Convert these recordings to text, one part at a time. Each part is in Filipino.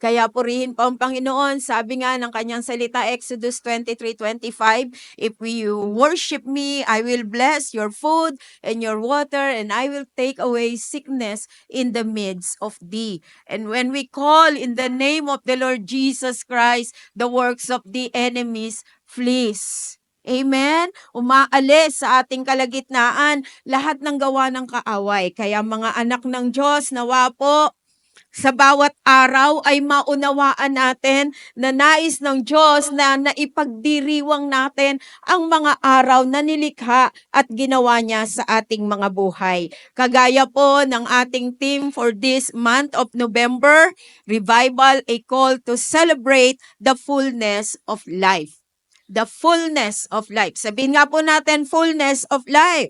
Kaya purihin po ang Panginoon. Sabi nga ng kanyang salita, Exodus 23:25, if you worship me, I will bless your food and your water, and I will take away sickness in the midst of thee. And when we call in the name of the Lord Jesus Christ, the works of the enemies flees. Amen? Umaalis sa ating kalagitnaan lahat ng gawa ng kaaway. Kaya mga anak ng Diyos, nawa po, sa bawat araw ay maunawaan natin na nais ng Diyos na naipagdiriwang natin ang mga araw na nilikha at ginawa niya sa ating mga buhay. Kagaya po ng ating theme for this month of November, Revival, a call to celebrate the fullness of life. The fullness of life. Sabihin nga po natin, fullness of life.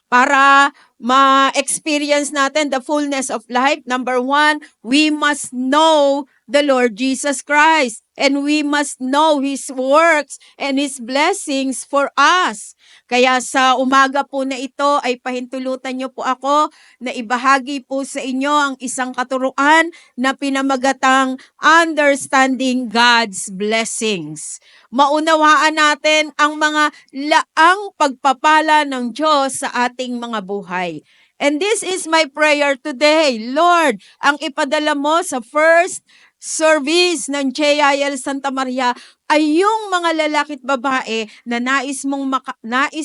Para ma-experience natin the fullness of life, number 1, we must know the Lord Jesus Christ. And we must know His works and His blessings for us. Kaya sa umaga po na ito ay pahintulutan niyo po ako na ibahagi po sa inyo ang isang katuruan na pinamagatang Understanding God's Blessings. Maunawaan natin ang mga laang pagpapala ng Diyos sa ating mga buhay. And this is my prayer today. Lord, ang ipadala mo sa first service ng JIL Santa Maria ay yung mga lalaki at babae na nais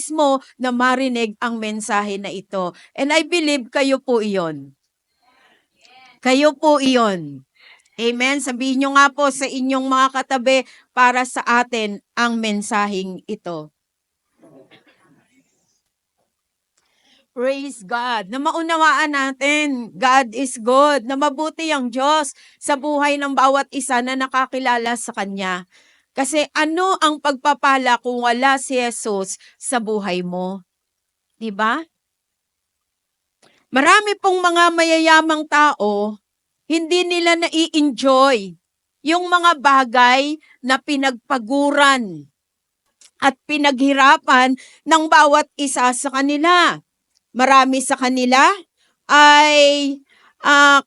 mo na marinig ang mensahe na ito. And I believe kayo po iyon. Kayo po iyon. Amen. Sabihin nyo nga po sa inyong mga katabi para sa atin ang mensaheng ito. Praise God. Na maunawaan natin, God is good. Na mabuti ang Diyos sa buhay ng bawat isa na nakakilala sa Kanya. Kasi ano ang pagpapala kung wala si Jesus sa buhay mo? Diba? Marami pong mga mayayamang tao, hindi nila nai-enjoy yung mga bagay na pinagpaguran at pinaghirapan ng bawat isa sa kanila. Marami sa kanila ay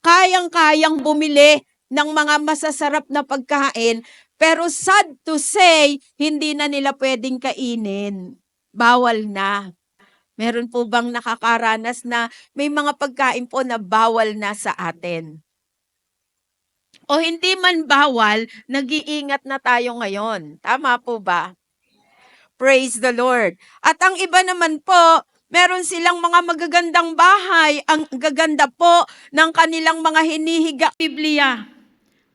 kayang-kayang bumili ng mga masasarap na pagkain, pero sad to say, hindi na nila pwedeng kainin. Bawal na. Meron po bang nakakaranas na may mga pagkain po na bawal na sa atin? O hindi man bawal, nag-iingat na tayo ngayon. Tama po ba? Praise the Lord. At ang iba naman po, meron silang mga magagandang bahay. Ang gaganda po ng kanilang mga hinihiga. Biblia,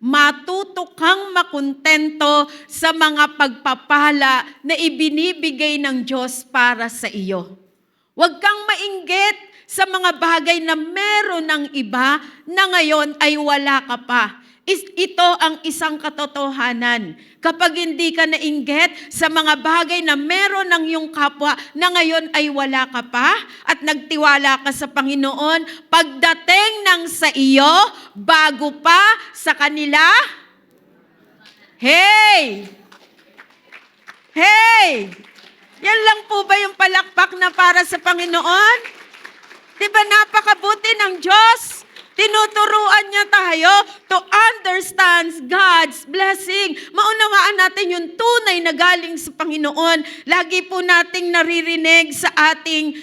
matuto kang makontento sa mga pagpapala na ibinibigay ng Diyos para sa iyo. Huwag kang mainggit sa mga bagay na meron ng iba na ngayon ay wala ka pa. Ito ang isang katotohanan. Kapag hindi ka nainggit sa mga bagay na meron ng iyong kapwa na ngayon ay wala ka pa at nagtiwala ka sa Panginoon, pagdating ng sa iyo, bago pa sa kanila, hey! Hey! Yan lang po ba yung palakpak na para sa Panginoon? Diba napakabuti ng Diyos? Tinuturuan niya tayo to understand God's blessing. Maunawaan natin yung tunay na galing sa Panginoon. Lagi po nating naririnig sa ating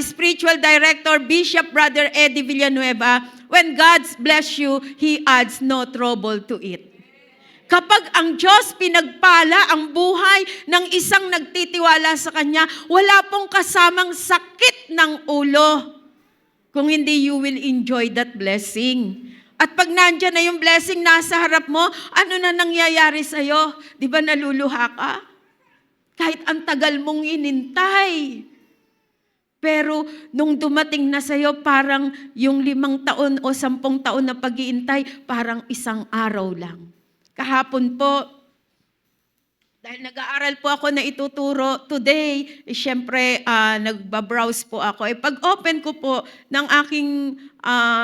spiritual director, Bishop Brother Eddie Villanueva, when God bless you, He adds no trouble to it. Kapag ang Diyos pinagpala ang buhay ng isang nagtitiwala sa Kanya, wala pong kasamang sakit ng ulo. Kung hindi, you will enjoy that blessing. At pag nandyan na yung blessing nasa harap mo, ano na nangyayari sa'yo? Di ba naluluha ka? Kahit ang tagal mong inintay. Pero nung dumating na sa'yo, parang yung 5 taon o 10 taon na pag-iintay, parang isang araw lang. Kahapon po, dahil nag-aaral po ako na ituturo today, syempre nagbabrowse po ako. Pag-open ko po ng aking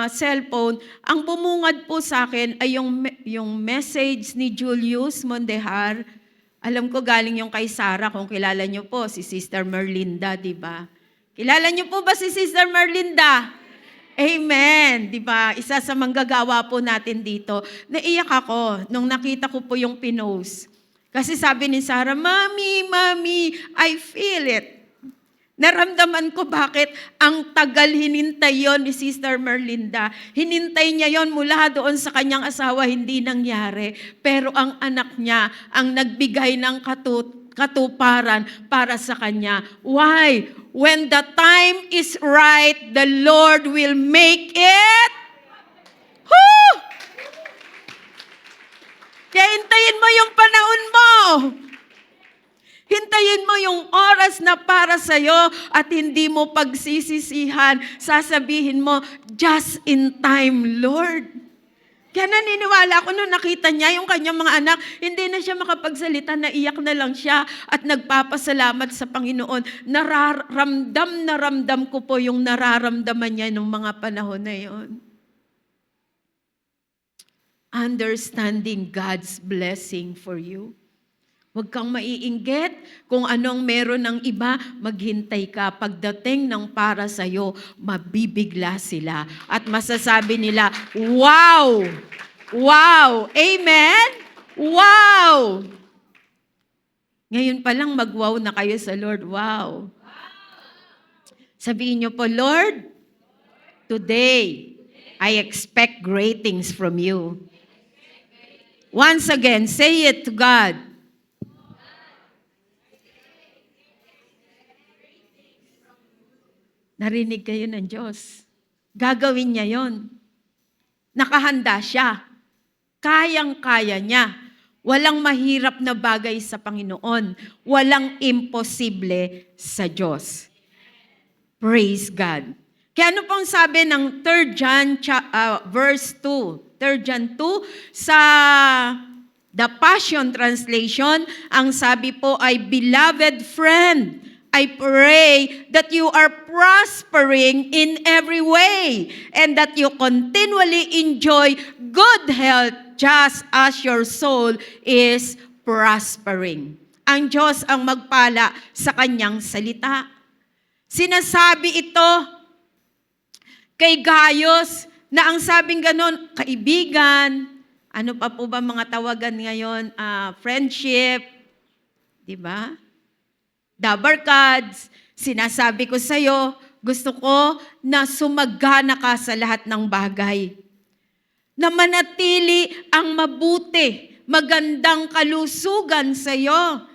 cellphone, ang bumungad po sa akin ay yung message ni Julius Mondehar. Alam ko galing yung kay Sarah, kung kilala niyo po, si Sister Merlinda, di ba? Kilala niyo po ba si Sister Merlinda? Amen. Di ba? Isa sa manggagawa po natin dito. Naiyak ako nung nakita ko po yung pinost. Kasi sabi ni Sarah, Mami, I feel it. Naramdaman ko bakit ang tagal hinintay yon ni Sister Merlinda. Hinintay niya yon mula doon sa kanyang asawa, hindi nangyari. Pero ang anak niya ang nagbigay ng katuparan para sa kanya. Why? When the time is right, the Lord will make it. Woo! Kaya hintayin mo yung panahon mo. Hintayin mo yung oras na para sa'yo at hindi mo pagsisisihan. Sasabihin mo, just in time, Lord. Kaya naniniwala ako nung nakita niya yung kanyang mga anak, hindi na siya makapagsalita, naiyak na lang siya at nagpapasalamat sa Panginoon. Ramdam ko po yung nararamdaman niya nung mga panahon na yon. Understanding God's blessing for you. Huwag kang maiinggit kung anong meron ng iba, maghintay ka. Pagdating ng para sa'yo, mabibigla sila. At masasabi nila, wow! Wow! Amen? Wow! Ngayon pa lang mag-wow na kayo sa Lord. Wow! Sabihin niyo po, Lord, today, I expect great things from you. Once again, say it to God. Narinig kayo ng Diyos. Gagawin niya yon. Nakahanda siya. Kayang-kaya niya. Walang mahirap na bagay sa Panginoon. Walang imposible sa Diyos. Praise God. Kaya ano pong sabi ng 3 John verse 2? 3 John 2 sa The Passion Translation, ang sabi po ay, Beloved friend, I pray that you are prospering in every way and that you continually enjoy good health just as your soul is prospering. Ang Diyos ang magpala sa kanyang salita. Sinasabi ito kay Gaius na ang sabing ganon, kaibigan, ano pa po ba mga tawagan ngayon? Friendship, di ba? Dabarkads, sinasabi ko sa'yo, gusto ko na sumagana ka sa lahat ng bagay. Na manatili ang mabuti, magandang kalusugan sa'yo.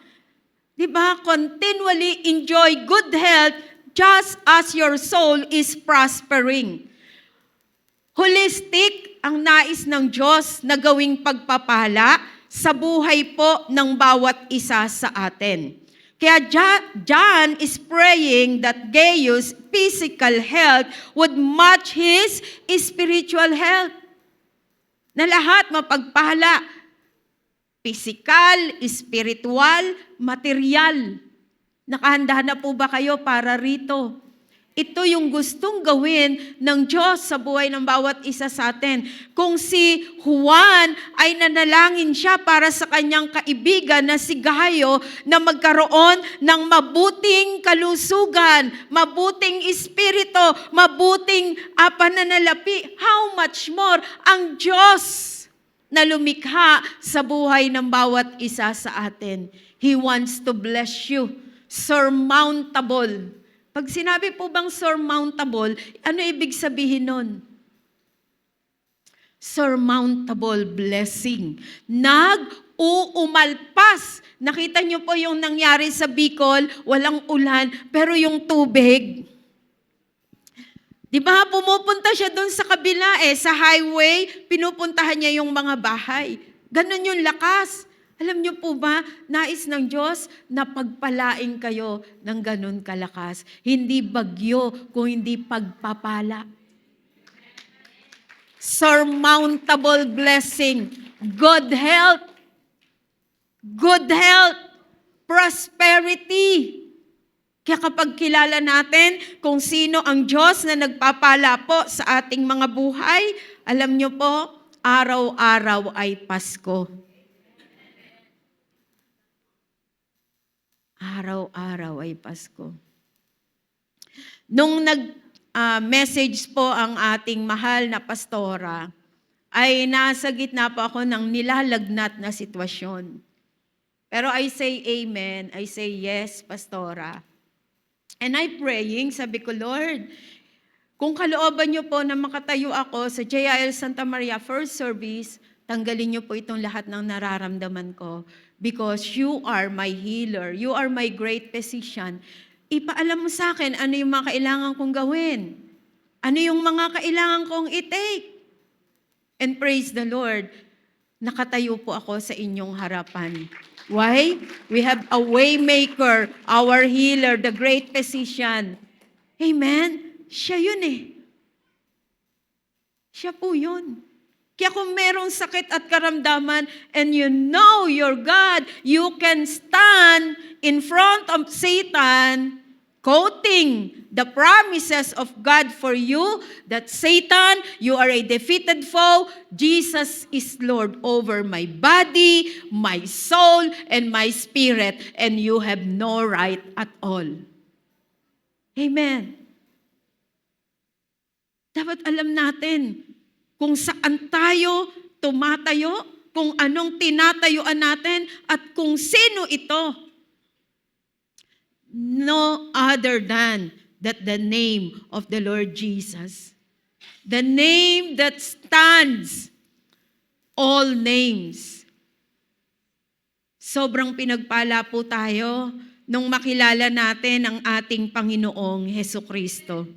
Diba? Continually enjoy good health just as your soul is prospering. Holistic ang nais ng Diyos na gawing pagpapala sa buhay po ng bawat isa sa atin. Kaya John is praying that Gaius' physical health would match his spiritual health. Na lahat mapagpala. Physical, spiritual, material. Nakahanda na po ba kayo para rito? Ito yung gustong gawin ng Diyos sa buhay ng bawat isa sa atin. Kung si Juan ay nanalangin siya para sa kanyang kaibigan na si Gayo na magkaroon ng mabuting kalusugan, mabuting espiritu, mabuting pananalapi, how much more ang Diyos na lumikha sa buhay ng bawat isa sa atin. He wants to bless you. Surmountable. Pag sinabi po bang surmountable, ano ibig sabihin nun? Surmountable blessing. Nag-uumalpas. Nakita niyo po yung nangyari sa Bicol, walang ulan, pero yung tubig. Di ba, pumupunta siya doon sa kabila sa highway, pinupuntahan niya yung mga bahay. Ganon yung lakas. Alam niyo po ba, nais ng Diyos na pagpalaing kayo ng ganon kalakas. Hindi bagyo, kung hindi pagpapala. Surmountable blessing. Good health. Good health. Prosperity. Kaya kapag kilala natin kung sino ang Diyos na nagpapala po sa ating mga buhay, alam niyo po, araw-araw ay Pasko. Araw-araw ay Pasko. Nung message po ang ating mahal na pastora, ay nasa gitna po ako ng nilalagnat na sitwasyon. Pero I say amen, I say yes, pastora. And I praying, sabi ko, Lord, kung kalooban niyo po na makatayo ako sa JIL Santa Maria First Service, tanggalin niyo po itong lahat ng nararamdaman ko because you are my healer, you are my great physician. Ipaalam mo sa akin ano yung mga kailangan kong gawin. Ano yung mga kailangan kong i-take. And praise the Lord, nakatayo po ako sa inyong harapan. Why? We have a way maker, our healer, the great physician. Amen? Siya yun eh. Siya po yun. Kaya kung merong sakit at karamdaman and you know your God, you can stand in front of Satan quoting the promises of God for you that Satan, you are a defeated foe. Jesus is Lord over my body, my soul, and my spirit, and you have no right at all. Amen. Dapat alam natin kung saan tayo tumatayo, kung anong tinatayuan natin, at kung sino ito. No other than that the name of the Lord Jesus. The name that stands all names. Sobrang pinagpala po tayo nung makilala natin ang ating Panginoong Hesukristo.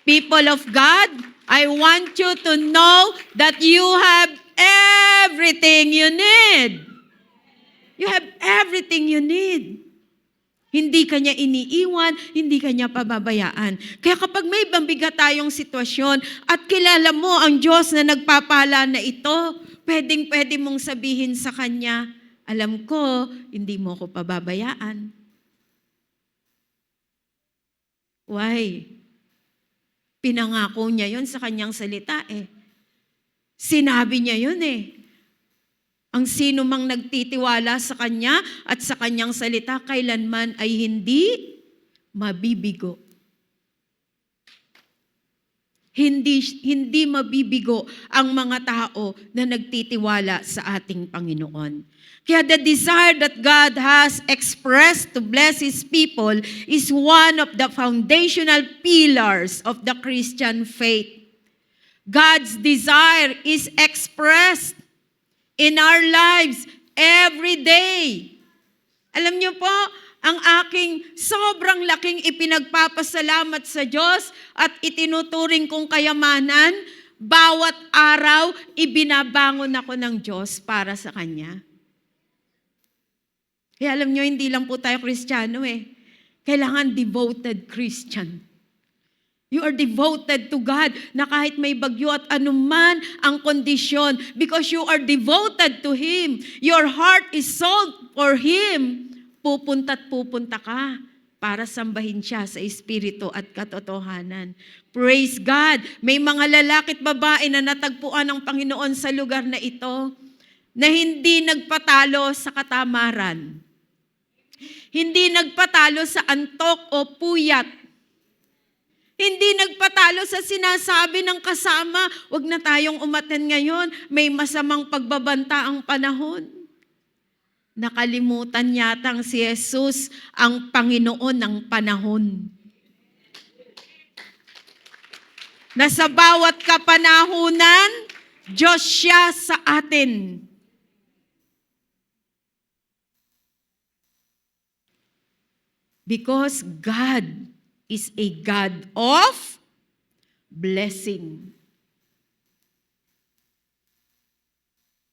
People of God, I want you to know that you have everything you need. You have everything you need. Hindi ka niya iniiwan, hindi ka niya pababayaan. Kaya kapag may mabigat tayong sitwasyon at kilala mo ang Diyos na nagpapala na ito, pwedeng-pwede mong sabihin sa Kanya, alam ko, hindi mo ko pababayaan. Why? Pinangako niya yon sa Kanyang salita eh. Sinabi niya yon eh. Ang sino mang nagtitiwala sa Kanya at sa Kanyang salita, kailanman ay hindi mabibigo. Hindi mabibigo ang mga tao na nagtitiwala sa ating Panginoon. Kaya the desire that God has expressed to bless His people is one of the foundational pillars of the Christian faith. God's desire is expressed in our lives every day. Alam niyo po, ang aking sobrang laking ipinagpapasalamat sa Diyos at itinuturing kong kayamanan, bawat araw ibinabangon ako ng Diyos para sa Kanya. Kaya alam niyo, hindi lang po tayo Kristiyano eh. Kailangan devoted Christian. You are devoted to God na kahit may bagyo at anuman ang kondisyon, because you are devoted to Him. Your heart is sold for Him. Pupunta't pupunta ka para sambahin siya sa espiritu at katotohanan. Praise God! May mga lalaki at babae na natagpuan ng Panginoon sa lugar na ito na hindi nagpatalo sa katamaran. Hindi nagpatalo sa antok o puyat. Hindi nagpatalo sa sinasabi ng kasama, wag na tayong umaten ngayon, may masamang pagbabanta ang panahon. Nakalimutan yatang si Jesus ang Panginoon ng panahon. Na sa bawat kapanahunan, Diyos siya sa atin. Because God is a God of blessing.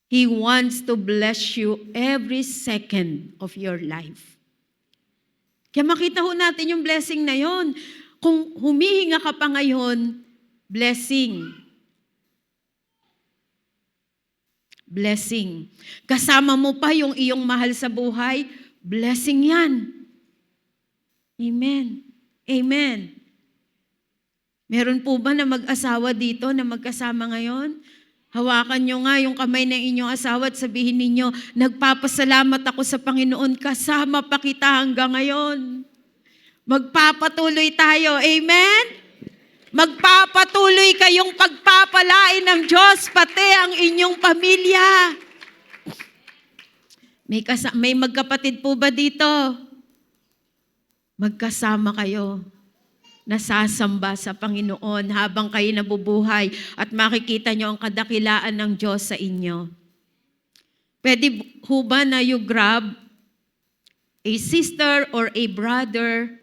He wants to bless you every second of your life. Kaya makita ho natin yung blessing na yon. Kung humihinga ka pa ngayon, blessing. Blessing. Kasama mo pa yung iyong mahal sa buhay, blessing yan. Amen. Amen. Meron po ba na mag-asawa dito na magkasama ngayon? Hawakan nyo nga yung kamay ng inyong asawa at sabihin ninyo, nagpapasalamat ako sa Panginoon, kasama pa kita hanggang ngayon. Magpapatuloy tayo. Amen? Magpapatuloy kayong pagpapalain ng Diyos, pati ang inyong pamilya. May magkapatid po ba dito? Magkasama kayo. Nasasamba sa Panginoon habang kayo nabubuhay at makikita nyo ang kadakilaan ng Diyos sa inyo. Pwede ho ba na you grab a sister or a brother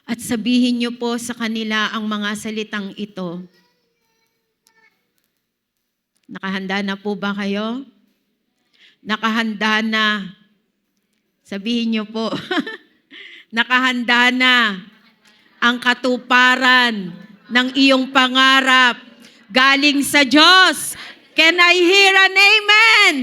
at sabihin nyo po sa kanila ang mga salitang ito? Nakahanda na po ba kayo? Nakahanda na. Sabihin nyo po, nakahanda na ang katuparan ng iyong pangarap galing sa Diyos. Can I hear an amen?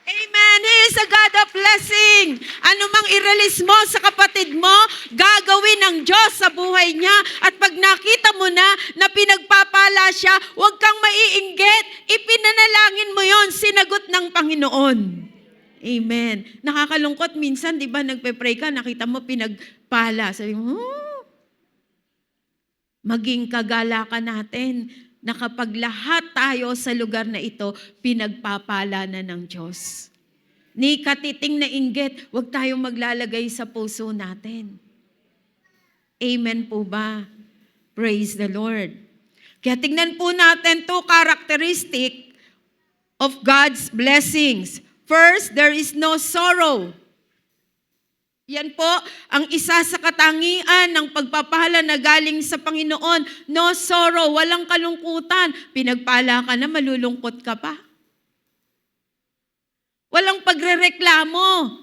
Amen. He is a God of blessing. Ano mang i-release mo sa kapatid mo, gagawin ng Diyos sa buhay niya. At pag nakita mo na pinagpapala siya, huwag kang maiinggit. Ipinanalangin mo yon, sinagot ng Panginoon. Amen. Nakakalungkot minsan, di ba, nagpe-pray ka, nakita mo pinagpala. Sabi mo, maging kagalakan natin na kapag lahat tayo sa lugar na ito, pinagpapala na ng Diyos. Ni katiting na inggit, huwag tayong maglalagay sa puso natin. Amen po ba? Praise the Lord. Kaya tingnan po natin two characteristic of God's blessings. First, there is no sorrow. Yan po ang isa sa katangian ng pagpapala na galing sa Panginoon. No sorrow, walang kalungkutan. Pinagpala ka na, malulungkot ka pa. Walang pagrereklamo.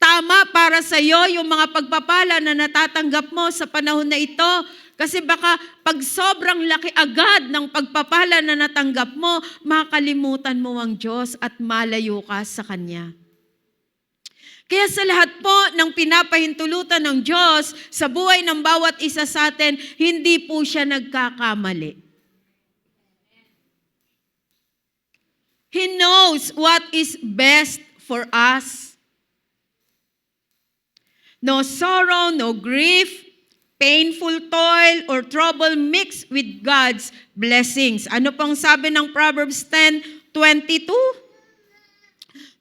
Tama para sa iyo yung mga pagpapala na natatanggap mo sa panahon na ito. Kasi baka pag sobrang laki agad ng pagpapala na natanggap mo, makalimutan mo ang Diyos at malayo ka sa Kanya. Kaya sa lahat po ng pinapahintulutan ng Diyos sa buhay ng bawat isa sa atin, hindi po siya nagkakamali. He knows what is best for us. No sorrow, no grief, painful toil or trouble mixed with God's blessings. Ano pong sabi ng Proverbs 10:22?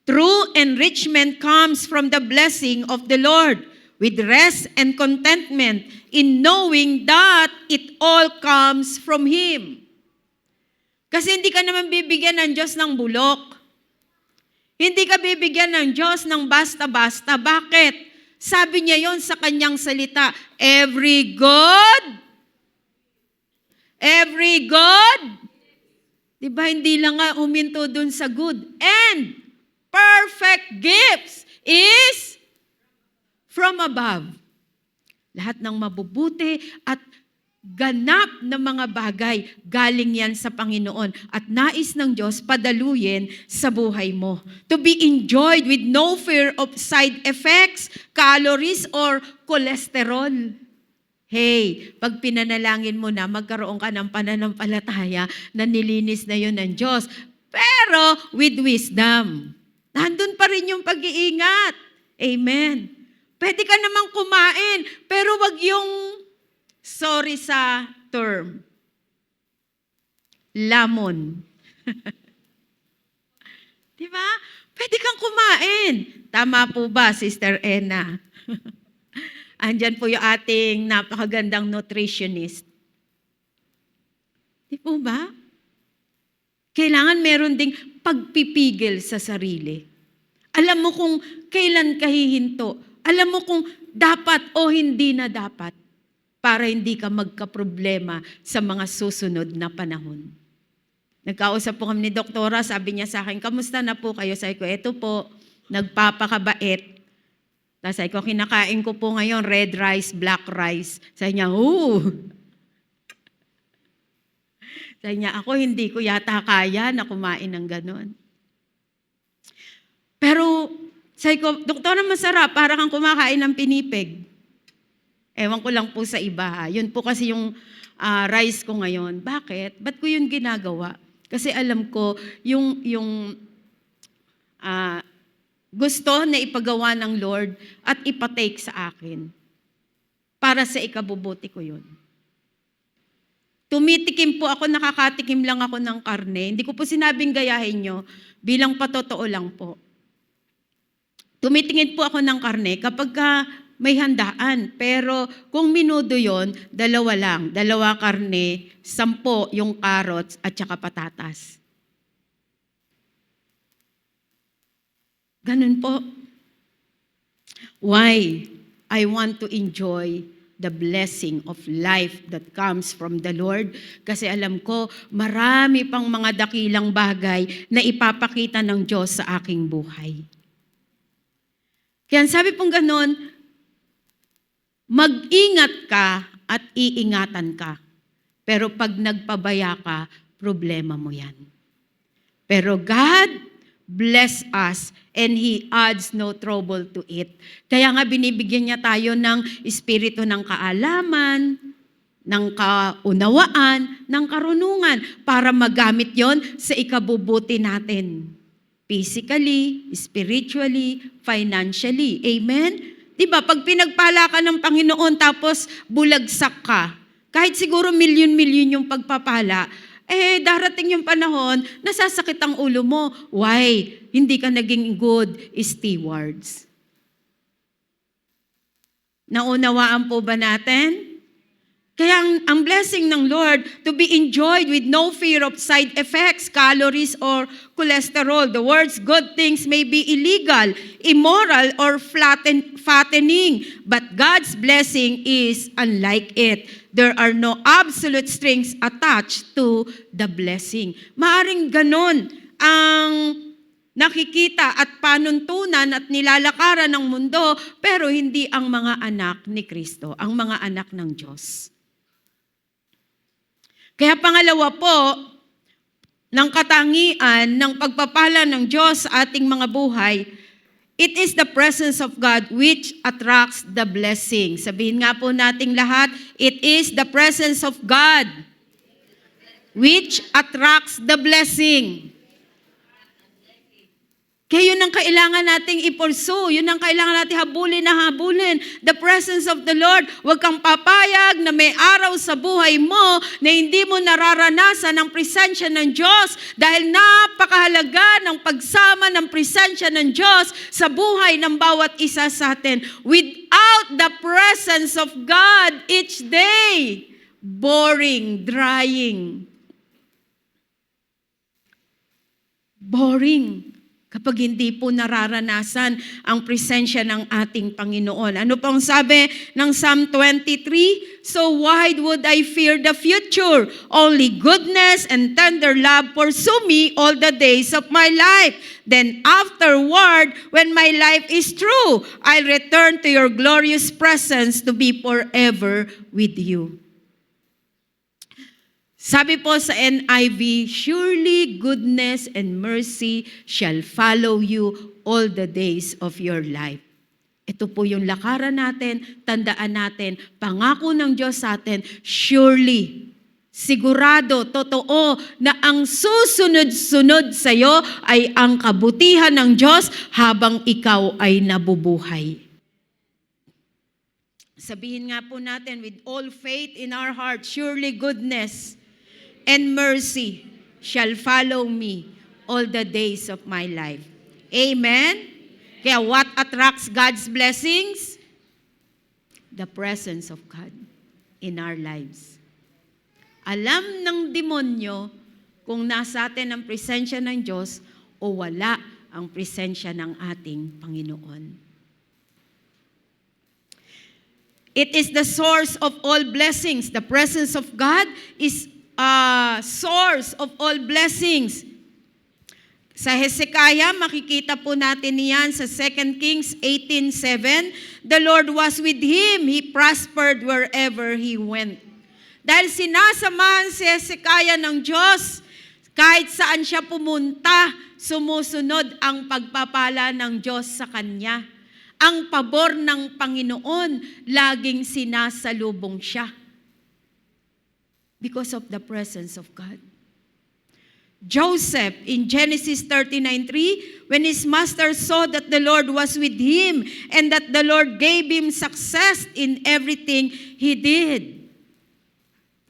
True enrichment comes from the blessing of the Lord, with rest and contentment in knowing that it all comes from Him. Kasi hindi ka naman bibigyan ng Diyos ng bulok. Hindi ka bibigyan ng Diyos ng basta-basta. Bakit? Sabi niya yon sa kanyang salita, every good, diba hindi lang nga huminto dun sa good, and perfect gifts is from above. Lahat ng mabubuti at ganap na mga bagay, galing yan sa Panginoon at nais ng Diyos padaluyin sa buhay mo. To be enjoyed with no fear of side effects, calories, or cholesterol. Hey, pag pinanalangin mo na, magkaroon ka ng pananampalataya na nilinis na yun ng Diyos. Pero with wisdom. Nandun pa rin yung pag-iingat. Amen. Pwede ka namang kumain, pero wag yung sorry sa term. Lamon. Diba? Pwede kang kumain. Tama po ba, Sister Ena? Andyan po yung ating napakagandang nutritionist. Di po ba? Kailangan meron ding pagpipigil sa sarili. Alam mo kung kailan ka hihinto. Alam mo kung dapat o hindi na dapat. Para hindi ka magkaproblema sa mga susunod na panahon. Nagkausap po kami ni Doktora, sabi niya sa akin, kamusta na po kayo? Sabi ko, eto po, nagpapakabait. Tapos sabi ko, kinakain ko po ngayon red rice, black rice. Sabi niya, Sabi niya, ako hindi ko yata kaya na kumain ng ganon. Pero sabi ko, Doktora, masarap, para kang kumakain ng pinipig. Ewan ko lang po sa iba. Yun po kasi yung rice ko ngayon. Bakit? Ba't ko yun ginagawa? Kasi alam ko, yung gusto na ipagawa ng Lord at ipatake sa akin. Para sa ikabubuti ko yun. Tumitikim po ako, nakakatikim lang ako ng karne. Hindi ko po sinabing gayahin nyo, bilang patotoo lang po. Tumitingin po ako ng karne kapag may handaan. Pero kung minudo yon, 2 lang. 2 karne, 10 yung carrots at saka patatas. Ganun po. Why? I want to enjoy the blessing of life that comes from the Lord. Kasi alam ko, marami pang mga dakilang bagay na ipapakita ng Diyos sa aking buhay. Kaya sabi pong ganon, mag-ingat ka at iingatan ka. Pero pag nagpabaya ka, problema mo yan. Pero God bless us and He adds no trouble to it. Kaya nga binibigyan niya tayo ng espiritu ng kaalaman, ng kaunawaan, ng karunungan para magamit yon sa ikabubuti natin. Physically, spiritually, financially. Amen? Diba, pag pinagpala ka ng Panginoon tapos bulagsak ka, kahit siguro milyon-milyon yung pagpapala, darating yung panahon, nasasakit ang ulo mo. Why? Hindi ka naging good stewards. Naunawaan po ba natin? Kaya ang blessing ng Lord to be enjoyed with no fear of side effects, calories, or cholesterol. The words good things may be illegal, immoral, or fattening, but God's blessing is unlike it. There are no absolute strings attached to the blessing. Maaring ganon ang nakikita at panuntunan at nilalakaran ng mundo, pero hindi ang mga anak ni Kristo, ang mga anak ng Diyos. Kaya pangalawa po, ng katangian ng pagpapala ng Diyos sa ating mga buhay, it is the presence of God which attracts the blessing. Sabihin nga po nating lahat, it is the presence of God which attracts the blessing. Kaya yun ang kailangan nating i-pursue. Yun ang kailangan nating habulin na habulin. The presence of the Lord. Huwag kang papayag na may araw sa buhay mo na hindi mo nararanasan ang presensya ng Diyos dahil napakahalaga ng pagsama ng presensya ng Diyos sa buhay ng bawat isa sa atin. Without the presence of God each day, boring, drying. Boring. Kapag hindi po nararanasan ang presensya ng ating Panginoon. Ano pong sabi ng Psalm 23? So why would I fear the future? Only goodness and tender love pursue me all the days of my life. Then afterward, when my life is true, I'll return to your glorious presence to be forever with you. Sabi po sa NIV, surely goodness and mercy shall follow you all the days of your life. Ito po yung lakaran natin, tandaan natin, pangako ng Diyos sa atin, surely, sigurado, totoo, na ang susunod-sunod sa iyo ay ang kabutihan ng Diyos habang ikaw ay nabubuhay. Sabihin nga po natin, with all faith in our heart, surely goodness and mercy shall follow me all the days of my life. Amen? Kaya what attracts God's blessings? The presence of God in our lives. Alam ng demonyo kung nasa atin ang presensya ng Diyos o wala ang presensya ng ating Panginoon. It is the source of all blessings. The presence of God is source of all blessings. Sa Hezekiah, makikita po natin niyan sa 2 Kings 18:7. The Lord was with him. He prospered wherever he went. Dahil sinasamahan si Hezekiah ng Diyos, kahit saan siya pumunta, sumusunod ang pagpapala ng Diyos sa kanya. Ang pabor ng Panginoon, laging sinasalubong siya. Because of the presence of God. Joseph in Genesis 39:3, when his master saw that the Lord was with him and that the Lord gave him success in everything he did.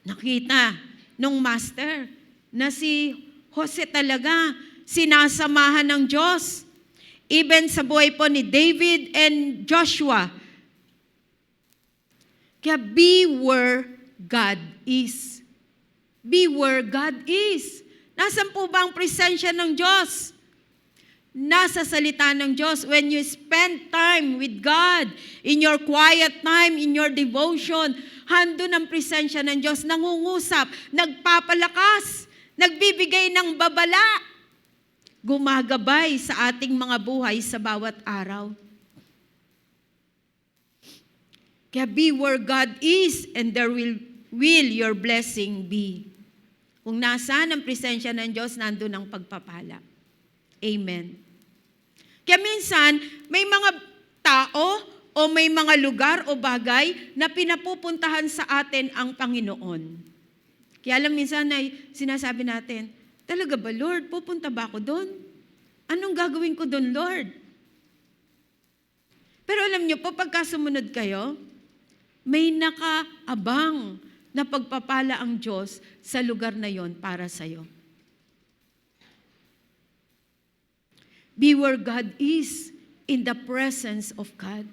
Nakita nung master na si Jose talaga sinasamahan ng Diyos. Even sa buhay po ni David and Joshua. Kaya be where God is. Be where God is. Nasaan po ba ang presensya ng Diyos? Nasa salita ng Diyos. When you spend time with God, in your quiet time, in your devotion, handun ang presensya ng Diyos, nangungusap, nagpapalakas, nagbibigay ng babala, gumagabay sa ating mga buhay sa bawat araw. Kaya be where God is and there will your blessing be. Kung nasaan ang presensya ng Diyos, nandun ang pagpapala. Amen. Kaya minsan, may mga tao o may mga lugar o bagay na pinapupuntahan sa atin ang Panginoon. Kaya alam minsan ay sinasabi natin, talaga ba Lord, pupunta ba ako doon? Anong gagawin ko doon, Lord? Pero alam niyo po, pagka sumunod kayo, may nakaabang na pagpapala ang Diyos sa lugar na yon para sa iyo. Be where God is, in the presence of God.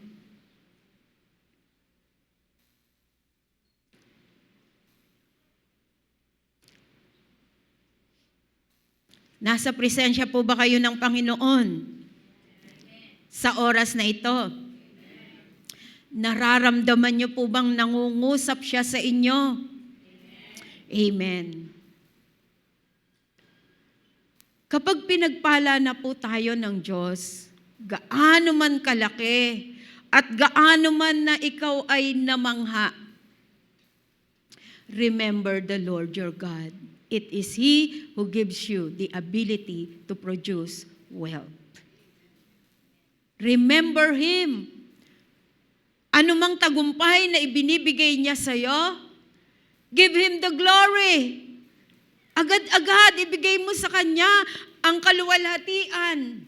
Nasa presensya po ba kayo ng Panginoon sa oras na ito? Nararamdaman niyo po bang nangungusap siya sa inyo? Amen. Kapag pinagpala na po tayo ng Diyos, gaano man kalaki at gaano man na ikaw ay namangha, remember the Lord your God. It is He who gives you the ability to produce wealth. Remember Him. Anumang tagumpay na ibinibigay niya sa iyo, give Him the glory. Agad-agad ibigay mo sa Kanya ang kaluwalhatian,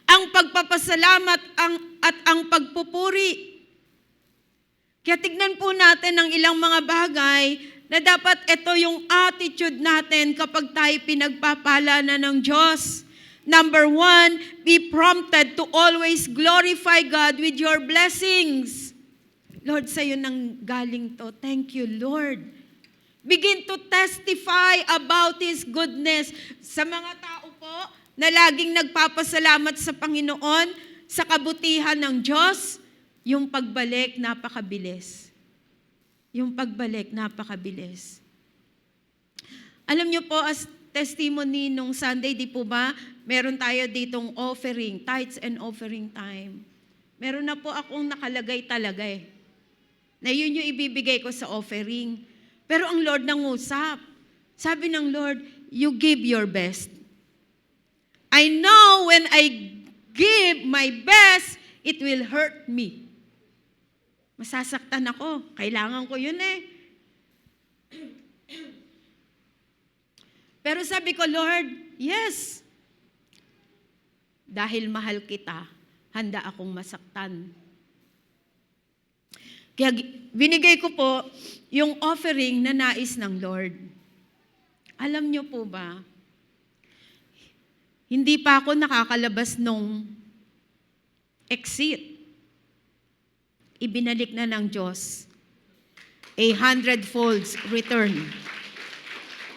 ang pagpapasalamat at ang pagpupuri. Kaya tignan po natin ang ilang mga bagay na dapat ito yung attitude natin kapag tayo pinagpapala na ng Diyos. Number 1, be prompted to always glorify God with your blessings. Lord, sa'yo nang galing to. Thank you, Lord. Begin to testify about His goodness sa mga tao po na laging nagpapasalamat sa Panginoon, sa kabutihan ng Diyos. Yung pagbalik, napakabilis. Yung pagbalik, napakabilis. Alam niyo po, as testimony nung Sunday, di po ba, meron tayo ditong offering, tithes and offering time. Meron na po akong nakalagay talaga na yun yung ibibigay ko sa offering. Pero ang Lord nangusap. Sabi ng Lord, you give your best. I know when I give my best, it will hurt me. Masasaktan ako. Kailangan ko yun Pero sabi ko, Lord, yes. Dahil mahal kita, handa akong masaktan. Kaya binigay ko po yung offering na nais ng Lord. Alam niyo po ba, hindi pa ako nakakalabas nung exit. Ibinalik na ng Diyos 100-fold return.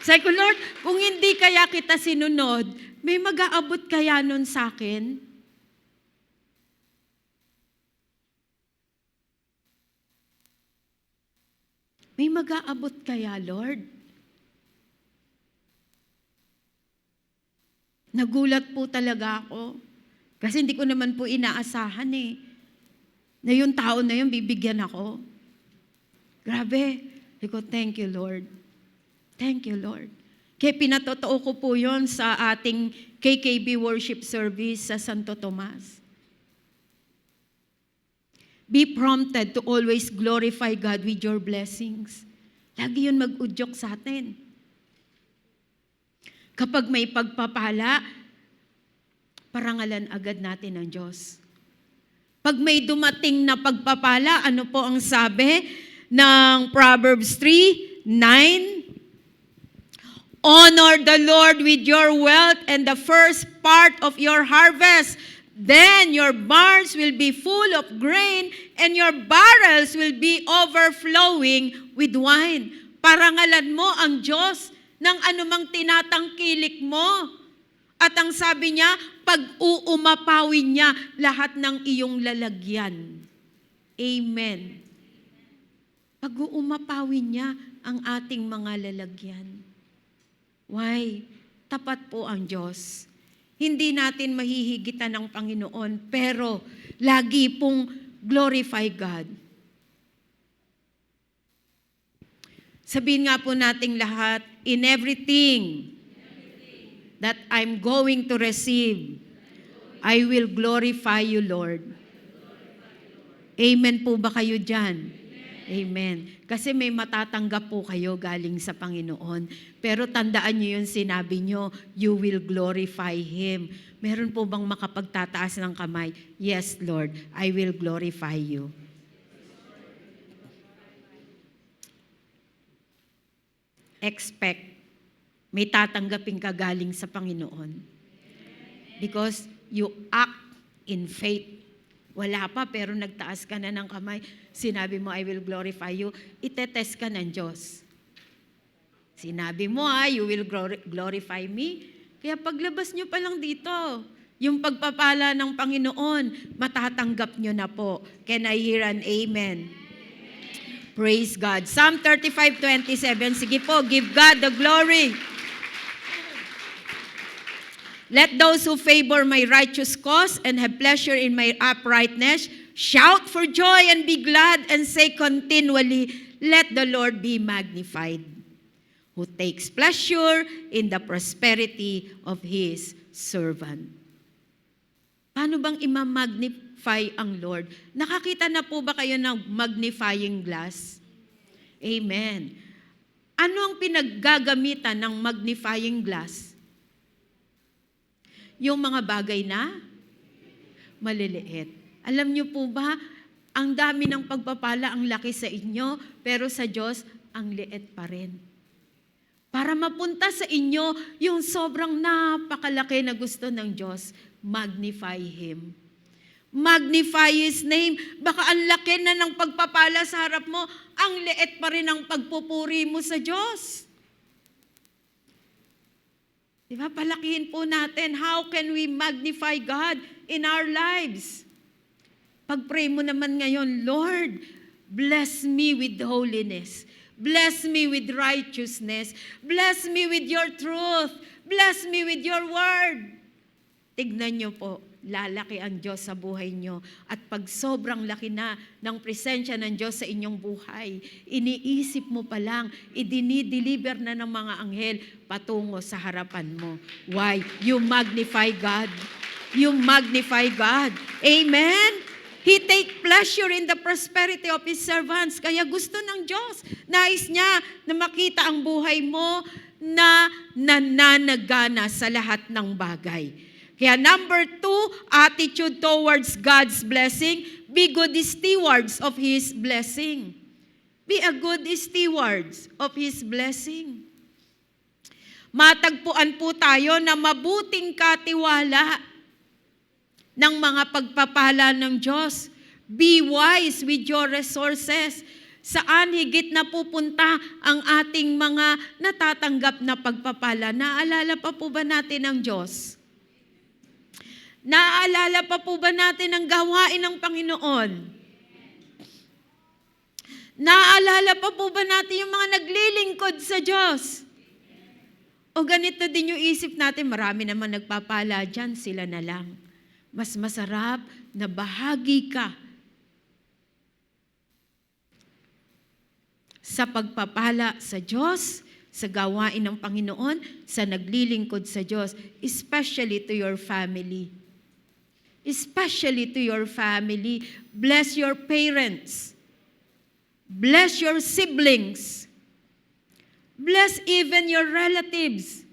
Sabi ko, Lord, kung hindi kaya kita sinunod, may mag-aabot kaya nun sa akin? May mag-aabot kaya, Lord? Nagulat po talaga ako. Kasi hindi ko naman po inaasahan na yung tao na yun, bibigyan ako. Grabe. Sabi ko, thank you, Lord. Thank you, Lord. Kaya pinatotoo ko po yun sa ating KKB worship service sa Santo Tomas. Be prompted to always glorify God with your blessings. Lagi yun mag-udyok sa atin. Kapag may pagpapala, parangalan agad natin ang Diyos. Pag may dumating na pagpapala, ano po ang sabi ng Proverbs 3:9? Honor the Lord with your wealth and the first part of your harvest. Then your barns will be full of grain and your barrels will be overflowing with wine. Parangalan mo ang Diyos ng anumang tinatangkilik mo. At ang sabi niya, pag-uumapawin niya lahat ng iyong lalagyan. Amen. Pag-uumapawin niya ang ating mga lalagyan. Why? Tapat po ang Diyos. Hindi natin mahihigitan ng Panginoon, pero lagi pong glorify God. Sabihin nga po nating lahat, in everything that I'm going to receive, I will glorify you, Lord. Amen po ba kayo dyan? Amen. Kasi may matatanggap po kayo galing sa Panginoon. Pero tandaan niyo yung sinabi niyo, you will glorify Him. Meron po bang makapagtataas ng kamay? Yes, Lord, I will glorify you. Expect. May tatanggapin ka galing sa Panginoon. Because you act in faith. Wala pa, pero nagtaas ka na ng kamay. Sinabi mo, I will glorify you. Itetest ka ng Diyos. Sinabi mo, you will glorify me. Kaya paglabas nyo pa lang dito, yung pagpapala ng Panginoon, matatanggap nyo na po. Can I hear an amen? Praise God. Psalm 35:27. Sige po, give God the glory. Let those who favor my righteous cause and have pleasure in my uprightness shout for joy and be glad and say continually, let the Lord be magnified, who takes pleasure in the prosperity of His servant. Paano bang ima-magnify ang Lord? Nakakita na po ba kayo ng magnifying glass? Amen. Ano ang pinaggagamitan ng magnifying glass? Yung mga bagay na maliliit. Alam niyo po ba, ang dami ng pagpapala, ang laki sa inyo, pero sa Diyos, ang liit pa rin. Para mapunta sa inyo yung sobrang napakalaki na gusto ng Diyos, magnify Him. Magnify His name. Baka ang laki na ng pagpapala sa harap mo, ang liit pa rin ang pagpupuri mo sa Diyos. Diba? Palakihin po natin, how can we magnify God in our lives? Pag-pray mo naman ngayon, Lord, bless me with holiness. Bless me with righteousness. Bless me with your truth. Bless me with your word. Tignan nyo po, lalaki ang Diyos sa buhay nyo. At pag sobrang laki na ng presensya ng Diyos sa inyong buhay, iniisip mo pa lang, idinideliver na ng mga anghel patungo sa harapan mo. Why? You magnify God. You magnify God. Amen? He take pleasure in the prosperity of His servants. Kaya gusto ng Diyos. Nais niya na makita ang buhay mo na nananagana sa lahat ng bagay. Kaya number 2, attitude towards God's blessing, be good stewards of His blessing. Be a good stewards of His blessing. Matagpuan po tayo na mabuting katiwala ng mga pagpapala ng Diyos. Be wise with your resources. Saan higit na pupunta ang ating mga natatanggap na pagpapala? Naalala pa po ba natin ang Diyos? Naaalala pa po ba natin ang gawain ng Panginoon? Naaalala pa po ba natin yung mga naglilingkod sa Diyos? O ganito din yung isip natin, marami naman nagpapala dyan, sila na lang. Mas masarap na bahagi ka sa pagpapala sa Diyos, sa gawain ng Panginoon, sa naglilingkod sa Diyos, especially to your family. Especially to your family. Bless your parents. Bless your siblings. Bless even your relatives.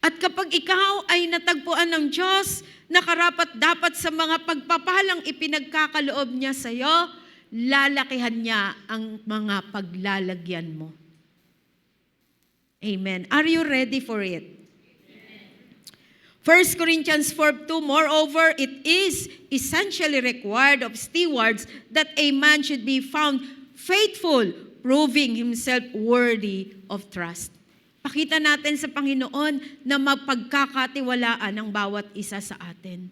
At kapag ikaw ay natagpuan ng Diyos na karapat-dapat sa mga pagpapalang ipinagkakaloob niya sa iyo, lalakihan niya ang mga paglalagyan mo. Amen. Are you ready for it? 1 Corinthians 4:2, moreover, it is essentially required of stewards that a man should be found faithful, proving himself worthy of trust. Pakita natin sa Panginoon na mapagkakatiwalaan ang bawat isa sa atin.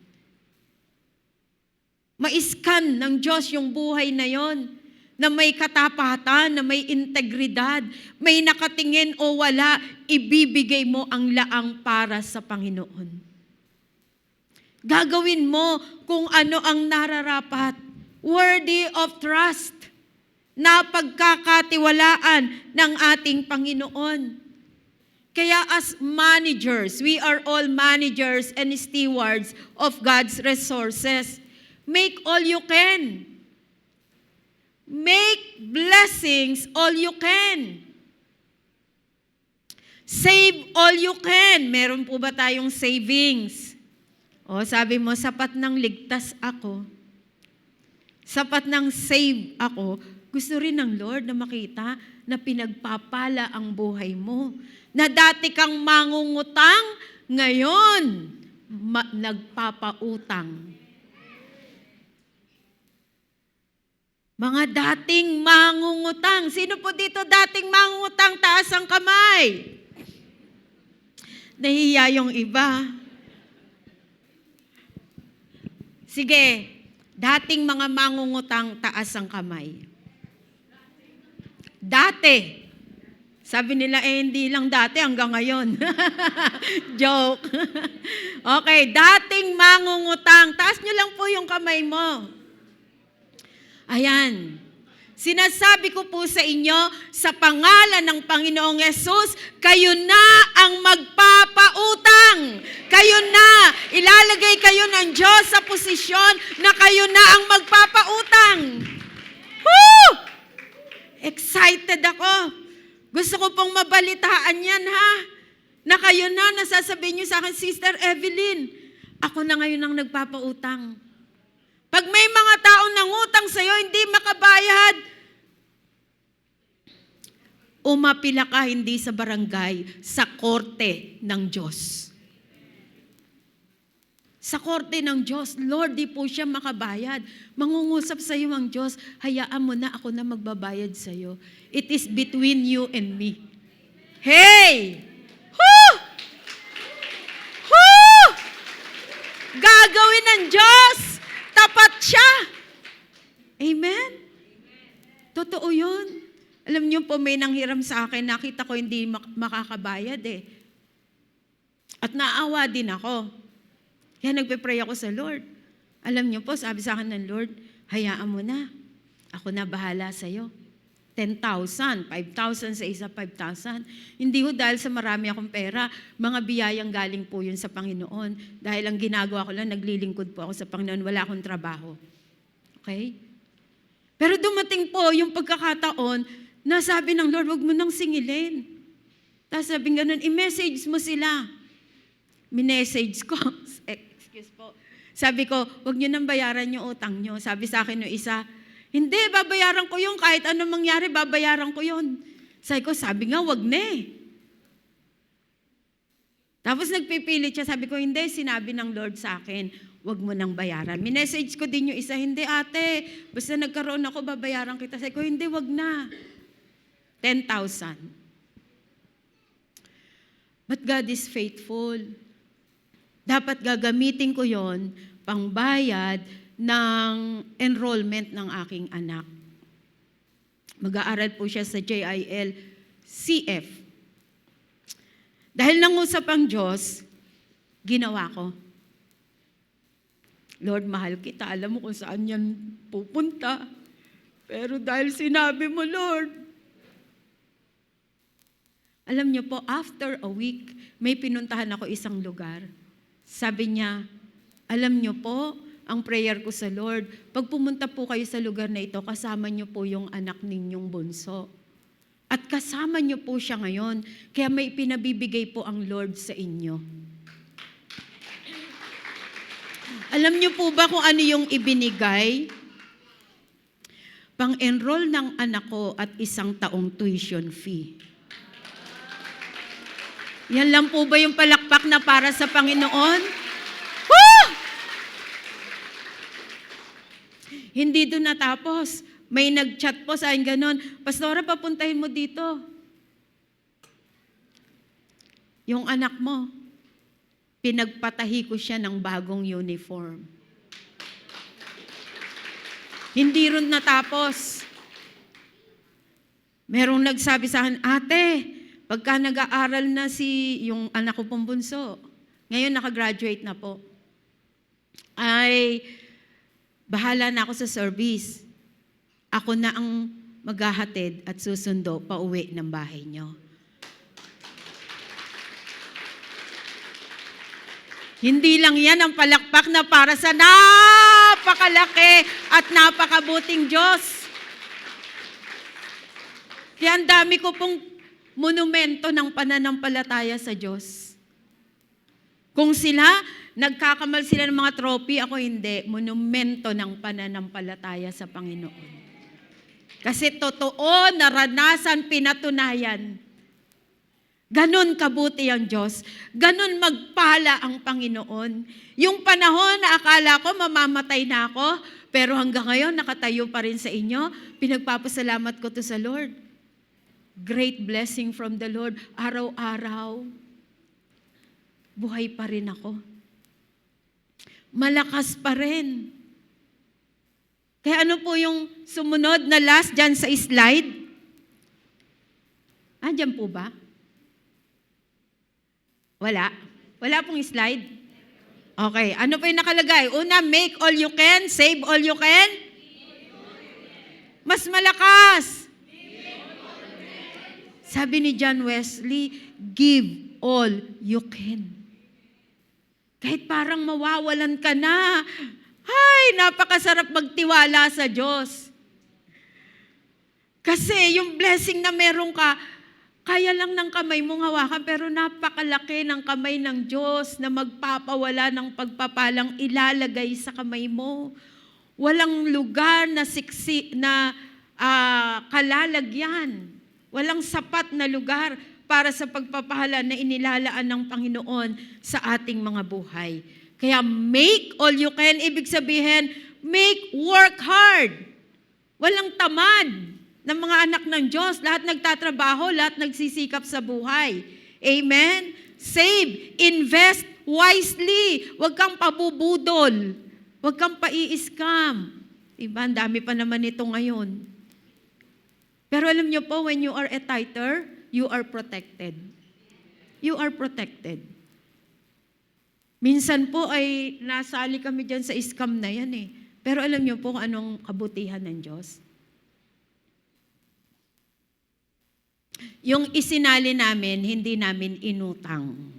Ma-scan ng Diyos yung buhay na yon, na may katapatan, na may integridad, may nakatingin o wala, ibibigay mo ang laang para sa Panginoon. Gagawin mo kung ano ang nararapat. Worthy of trust, na pagkakatiwalaan ng ating Panginoon. Kaya as managers, we are all managers and stewards of God's resources. Make all you can. Make blessings all you can. Save all you can. Meron po ba tayong savings? O sabi mo, sapat ng ligtas ako. Sapat ng save ako. Gusto rin ng Lord na makita na pinagpapala ang buhay mo. Na dati kang mangungutang, ngayon nagpapautang. Mga dating mangungutang. Sino po dito dating mangungutang? Taas ang kamay. Nahihiya yung iba. Sige, dating mga mangungutang, taas ang kamay. Dati. Sabi nila, hindi lang dati, hanggang ngayon. Joke. Okay, dating mangungutang. Taas nyo lang po yung kamay mo. Ayan. Sinasabi ko po sa inyo, sa pangalan ng Panginoong Yesus, kayo na ang magpapautang. Kayo na. Ilalagay kayo ng Diyos sa posisyon na kayo na ang magpapautang. Woo! Excited ako. Gusto ko pong mabalitaan yan, ha? Na kayo na, nasasabihin niyo sa akin, Sister Evelyn, ako na ngayon ang nagpapautang. Pag may mga taong nangutang sa'yo, hindi makabayad, umapila ka hindi sa barangay, sa korte ng Diyos. Sa korte ng Diyos, Lord, di po siya makabayad. Mangungusap sa iyo ang Diyos, hayaan mo na ako na magbabayad sa iyo. It is between you and me. Hey! Woo! Woo! Gagawin ng Diyos! Tapat siya! Amen? Totoo yun. Alam niyo po, may nanghiram sa akin, nakita ko hindi makakabayad eh. At naawa din ako. Kaya nagpe-pray ako sa Lord. Alam niyo po, sabi sa akin ng Lord, hayaan mo na. Ako na bahala sa iyo. 10,000, 5,000 sa isa, 5,000. Hindi ho dahil sa marami akong pera, mga biyayang galing po yun sa Panginoon. Dahil ang ginagawa ko lang, naglilingkod po ako sa Panginoon, wala akong trabaho. Okay? Pero dumating po yung pagkakataon na sabi ng Lord, wag mo nang singilin. Tapos sabi ganun, i-message mo sila. Minessage ko. Excuse po. Sabi ko, wag nyo nang bayaran yung utang nyo. Sabi sa akin yung isa, hindi, babayaran ko yun. Kahit anong mangyari, babayaran ko yun. Sabi nga, wag na eh. Tapos nagpipilit siya. Sabi ko, hindi, sinabi ng Lord sa akin, wag mo nang bayaran. Minessage ko din yung isa, hindi ate, basta nagkaroon ako, babayaran kita. Sabi ko, hindi, wag na. 10,000. But God is faithful. Dapat gagamitin ko yon pangbayad ng enrollment ng aking anak. Mag-aaral po siya sa JIL CF. Dahil nangusap ang Diyos, ginawa ko. Lord, mahal kita. Alam mo kung saan yan pupunta. Pero dahil sinabi mo, Lord, alam niyo po, after a week, may pinuntahan ako isang lugar. Sabi niya, alam niyo po, ang prayer ko sa Lord, pag pumunta po kayo sa lugar na ito, kasama niyo po yung anak ninyong bunso. At kasama niyo po siya ngayon. Kaya may pinabibigay po ang Lord sa inyo. Alam niyo po ba kung ano yung ibinigay? Pang-enroll ng anak ko at 1 taong tuition fee. Yan lang po ba yung palakpak na para sa Panginoon? Woo! Hindi doon natapos. May nag-chat po sa akin ganon, Pastora, papuntahin mo dito. Yung anak mo, pinagpatahi ko siya ng bagong uniform. Hindi rin natapos. Merong nagsabi sa akin, Ate, pagka nag-aaral na yung anak ko pong bunso, ngayon nakagraduate na po, ay bahala na ako sa service. Ako na ang maghahatid at susundo pa uwi ng bahay niyo. Hindi lang yan ang palakpak na para sa napakalaki at napakabuting Diyos. Kaya ang dami ko pong monumento ng pananampalataya sa Diyos. Kung sila, nagkakamal sila ng mga trophy, ako hindi. Monumento ng pananampalataya sa Panginoon. Kasi totoo, naranasan, pinatunayan. Ganon kabuti ang Diyos. Ganon magpala ang Panginoon. Yung panahon na akala ko mamamatay na ako, pero hanggang ngayon nakatayo pa rin sa inyo, pinagpapasalamat ko to sa Lord. Great blessing from the Lord. Araw-araw, buhay pa rin ako. Malakas pa rin. Kaya ano po yung sumunod na last dyan sa slide? Dyan po ba? Wala? Wala pong slide? Okay. Ano po yung nakalagay? Una, make all you can, save all you can. Mas malakas. Sabi ni John Wesley, give all you can. Kahit parang mawawalan ka na, ay, napakasarap magtiwala sa Diyos. Kasi yung blessing na meron ka, kaya lang ng kamay mong hawakan, pero napakalaki ng kamay ng Diyos na magpapawala ng pagpapalang ilalagay sa kamay mo. Walang lugar na kalalagyan. Walang sapat na lugar para sa pagpapahala na inilalaan ng Panginoon sa ating mga buhay. Kaya make all you can, ibig sabihin, work hard. Walang tamad ng mga anak ng Diyos. Lahat nagtatrabaho, lahat nagsisikap sa buhay. Amen? Save, invest wisely. Huwag kang pabubudol. Huwag kang pai-scam. Diba? Ang dami pa naman ito ngayon. Pero alam niyo po, when you are a tither, you are protected. You are protected. Minsan po ay nasali kami dyan sa scam na yan eh. Pero alam niyo po kung anong kabutihan ng Diyos? Yung isinali namin, hindi namin inutang.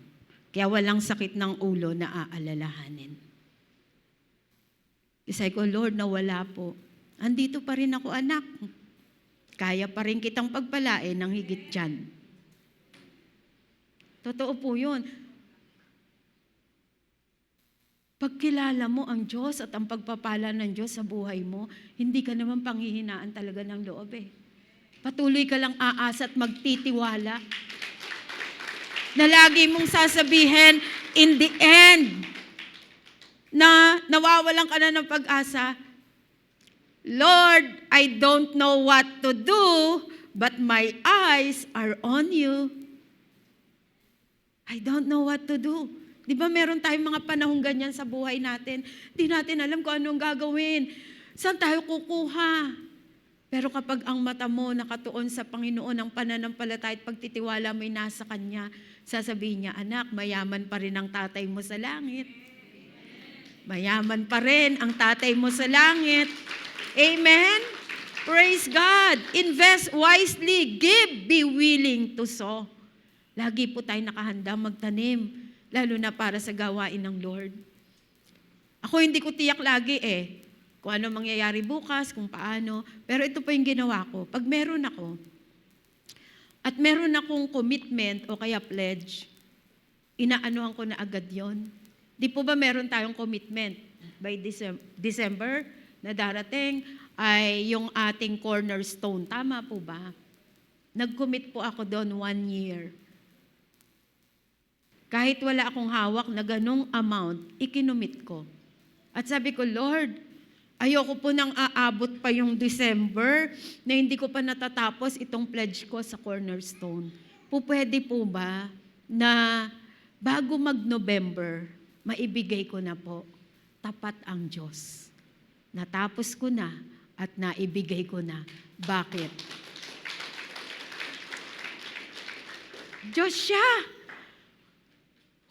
Kaya walang sakit ng ulo na aalalahanin. Isay ko, Lord, nawala po. Andito pa rin ako, anak. Kaya pa rin kitang pagpalain ng higit dyan. Totoo po yun. Pagkilala mo ang Diyos at ang pagpapala ng Diyos sa buhay mo, hindi ka naman panghihinaan talaga ng loob eh. Patuloy ka lang aasa at magtitiwala. Na lagi mong sasabihin, in the end, na nawawalan ka na ng pag-asa, Lord, I don't know what to do, but my eyes are on you. I don't know what to do. Di ba meron tayong mga panahong ganyan sa buhay natin? Di natin alam kung anong gagawin. Saan tayo kukuha? Pero kapag ang mata mo nakatuon sa Panginoon, ang pananampalataya at pagtitiwala mo'y nasa Kanya, sasabihin niya, anak, mayaman pa rin ang tatay mo sa langit. Mayaman pa rin ang tatay mo sa langit. Amen? Praise God. Invest wisely. Give, be willing to sow. Lagi po tayo nakahanda magtanim, lalo na para sa gawain ng Lord. Ako hindi ko tiyak lagi kung ano mangyayari bukas, kung paano. Pero ito po yung ginawa ko. Pag meron ako, at meron akong commitment o kaya pledge, inaanuhan ko na agad yon. Di po ba meron tayong commitment by December na darating ay yung ating cornerstone? Tama po ba? Nag-commit po ako doon 1 year. Kahit wala akong hawak na ganong amount, ikinumit ko. At sabi ko, Lord, ayoko po nang aabot pa yung December na hindi ko pa natatapos itong pledge ko sa cornerstone. Pwede po ba na bago mag-November, maibigay ko na po, tapat ang Diyos. Natapos ko na at naibigay ko na. Bakit? Diyos siya.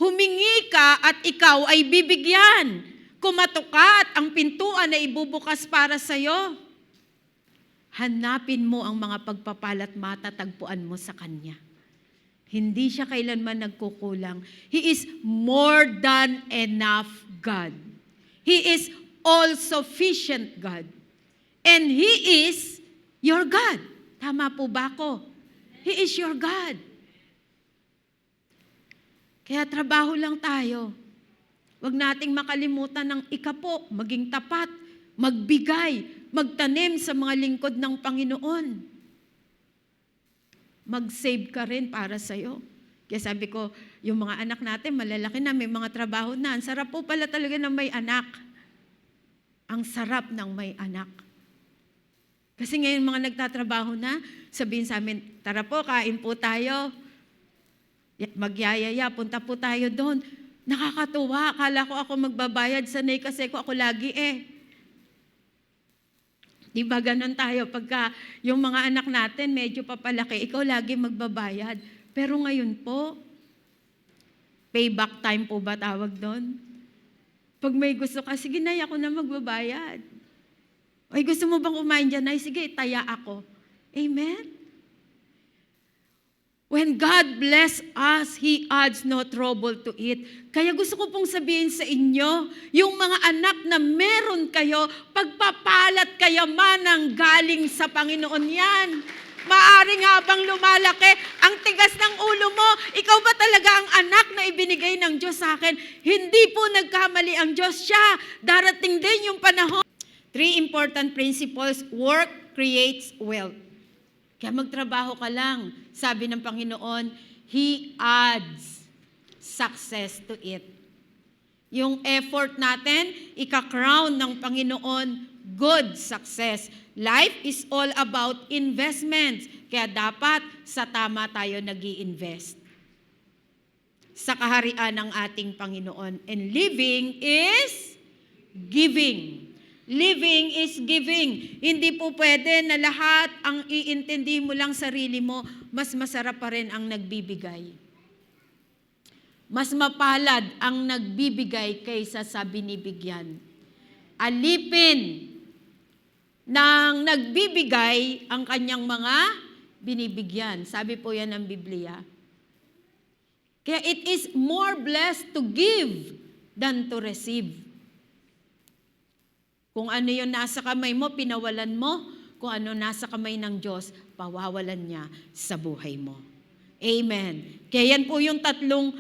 Humingi ka at ikaw ay bibigyan. Kumatok ka at ang pintuan na ibubukas para sa'yo. Hanapin mo ang mga pagpapala at matatagpuan mo sa Kanya. Hindi siya kailanman nagkukulang. He is more than enough God. He is all-sufficient God. And He is your God. Tama po ba ako? He is your God. Kaya trabaho lang tayo. Huwag nating makalimutan ng ikapo, maging tapat, magbigay, magtanim sa mga lingkod ng Panginoon. Mag-save ka rin para sa'yo. Kaya sabi ko, yung mga anak natin, malalaki na, may mga trabaho na. Ang sarap po pala talaga ng may anak. Ang sarap ng may anak. Kasi ngayon mga nagtatrabaho na, sabihin sa amin, tara po, kain po tayo. Magyayaya, punta po tayo doon. Nakakatuwa, akala ko ako magbabayad, sanay kasi ako lagi Di ba ganun tayo? Pagka yung mga anak natin medyo papalaki, ikaw lagi magbabayad. Pero ngayon po, payback time po ba tawag doon? Pag may gusto ka, sige na, ako na magbabayad. Ay, gusto mo bang kumain dyan? Ay, sige, taya ako. Amen? When God bless us, He adds no trouble to it. Kaya gusto ko pong sabihin sa inyo, yung mga anak na meron kayo, pagpapalat kayamanang galing sa Panginoon yan. Maaring habang lumalaki, ang tigas ng ulo mo, ikaw ba talaga ang anak na ibinigay ng Diyos sa akin? Hindi po nagkamali ang Diyos siya. Darating din yung panahon. 3 important principles. Work creates wealth. Kaya magtrabaho ka lang. Sabi ng Panginoon, He adds success to it. Yung effort natin, ika-crown ng Panginoon good success. Life is all about investments. Kaya dapat sa tama tayo nag-i-invest. Sa kaharian ng ating Panginoon. And living is giving. Living is giving. Hindi po pwede na lahat ang iintindi mo lang sarili mo, mas masarap pa rin ang nagbibigay. Mas mapalad ang nagbibigay kaysa sa binibigyan. Alipin ng nagbibigay ang kanyang mga binibigyan. Sabi po yan ng Biblia. Kaya it is more blessed to give than to receive. Kung ano yung nasa kamay mo, pinawalan mo. Kung ano nasa kamay ng Diyos, pawawalan niya sa buhay mo. Amen. Kaya yan po yung tatlong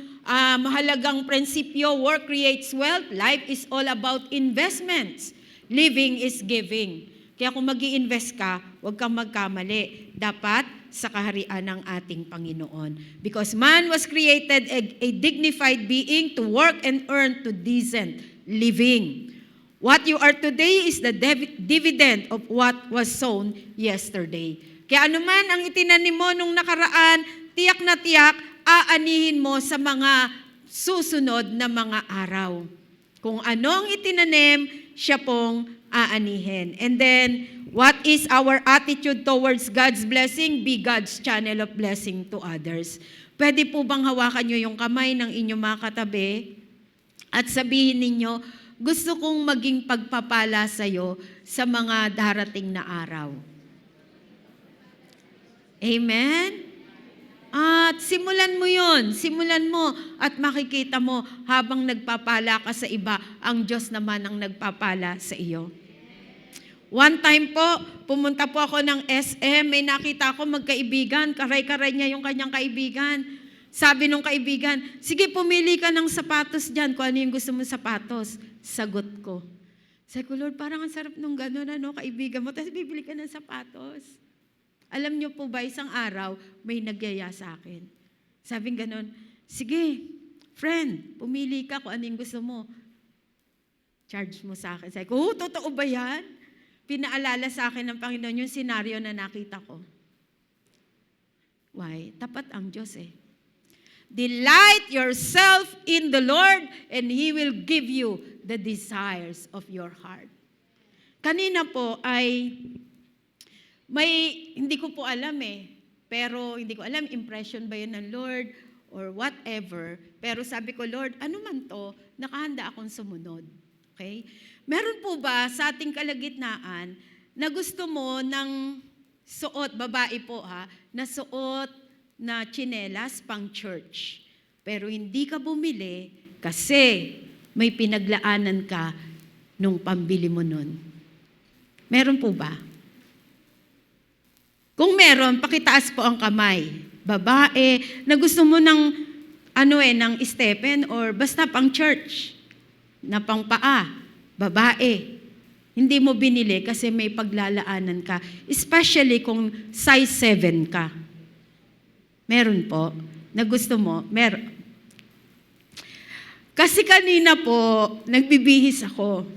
mahalagang prinsipyo. Work creates wealth. Life is all about investments. Living is giving. Kaya kung mag-i-invest ka, huwag kang magkamali. Dapat sa kaharian ng ating Panginoon. Because man was created a dignified being to work and earn to decent living. What you are today is the dividend of what was sown yesterday. Kaya anuman ang itinanim mo nung nakaraan, tiyak na tiyak, aanihin mo sa mga susunod na mga araw. Kung ano ang itinanim, siya pong aanihin. And then, what is our attitude towards God's blessing? Be God's channel of blessing to others. Pwede po bang hawakan nyo yung kamay ng inyong mga katabi at sabihin ninyo, gusto kong maging pagpapala sa'yo sa mga darating na araw. Amen? At simulan mo yon, simulan mo at makikita mo habang nagpapala ka sa iba, ang Diyos naman ang nagpapala sa iyo. One time po, pumunta po ako ng SM, may nakita ako magkaibigan, karay-karay niya yung kanyang kaibigan. Sabi nung kaibigan, sige pumili ka ng sapatos dyan, kung ano yung gusto mong sapatos. Sagot ko. Sabi ko, Lord, parang ang sarap nung gano'n, kaibigan mo, tapos bibili ka ng sapatos. Alam niyo po ba, isang araw, may nagyaya sa akin. Sabing gano'n, sige, friend, pumili ka kung ano yung gusto mo. Charge mo sa akin. Sabi ko, totoo ba yan? Pinaalala sa akin ng Panginoon yung senaryo na nakita ko. Why? Tapat ang Diyos eh. Delight yourself in the Lord and He will give you the desires of your heart. Kanina po ay hindi ko po alam pero hindi ko alam impression ba yun ng Lord or whatever. Pero sabi ko, Lord, ano man to, nakahanda akong sumunod. Okay? Meron po ba sa ating kalagitnaan na gusto mo ng suot, babae po na suot na tsinelas pang church. Pero hindi ka bumili kasi may pinaglaanan ka nung pambili mo nun. Meron po ba? Kung meron, pakitaas po ang kamay. Babae, na gusto mo ng ng Stephen or basta pang church, na pang paa. Babae. Hindi mo binili kasi may paglalaanan ka. Especially kung size 7 ka. Meron po. Na gusto mo? Meron. Kasi kanina po, nagbibihis ako.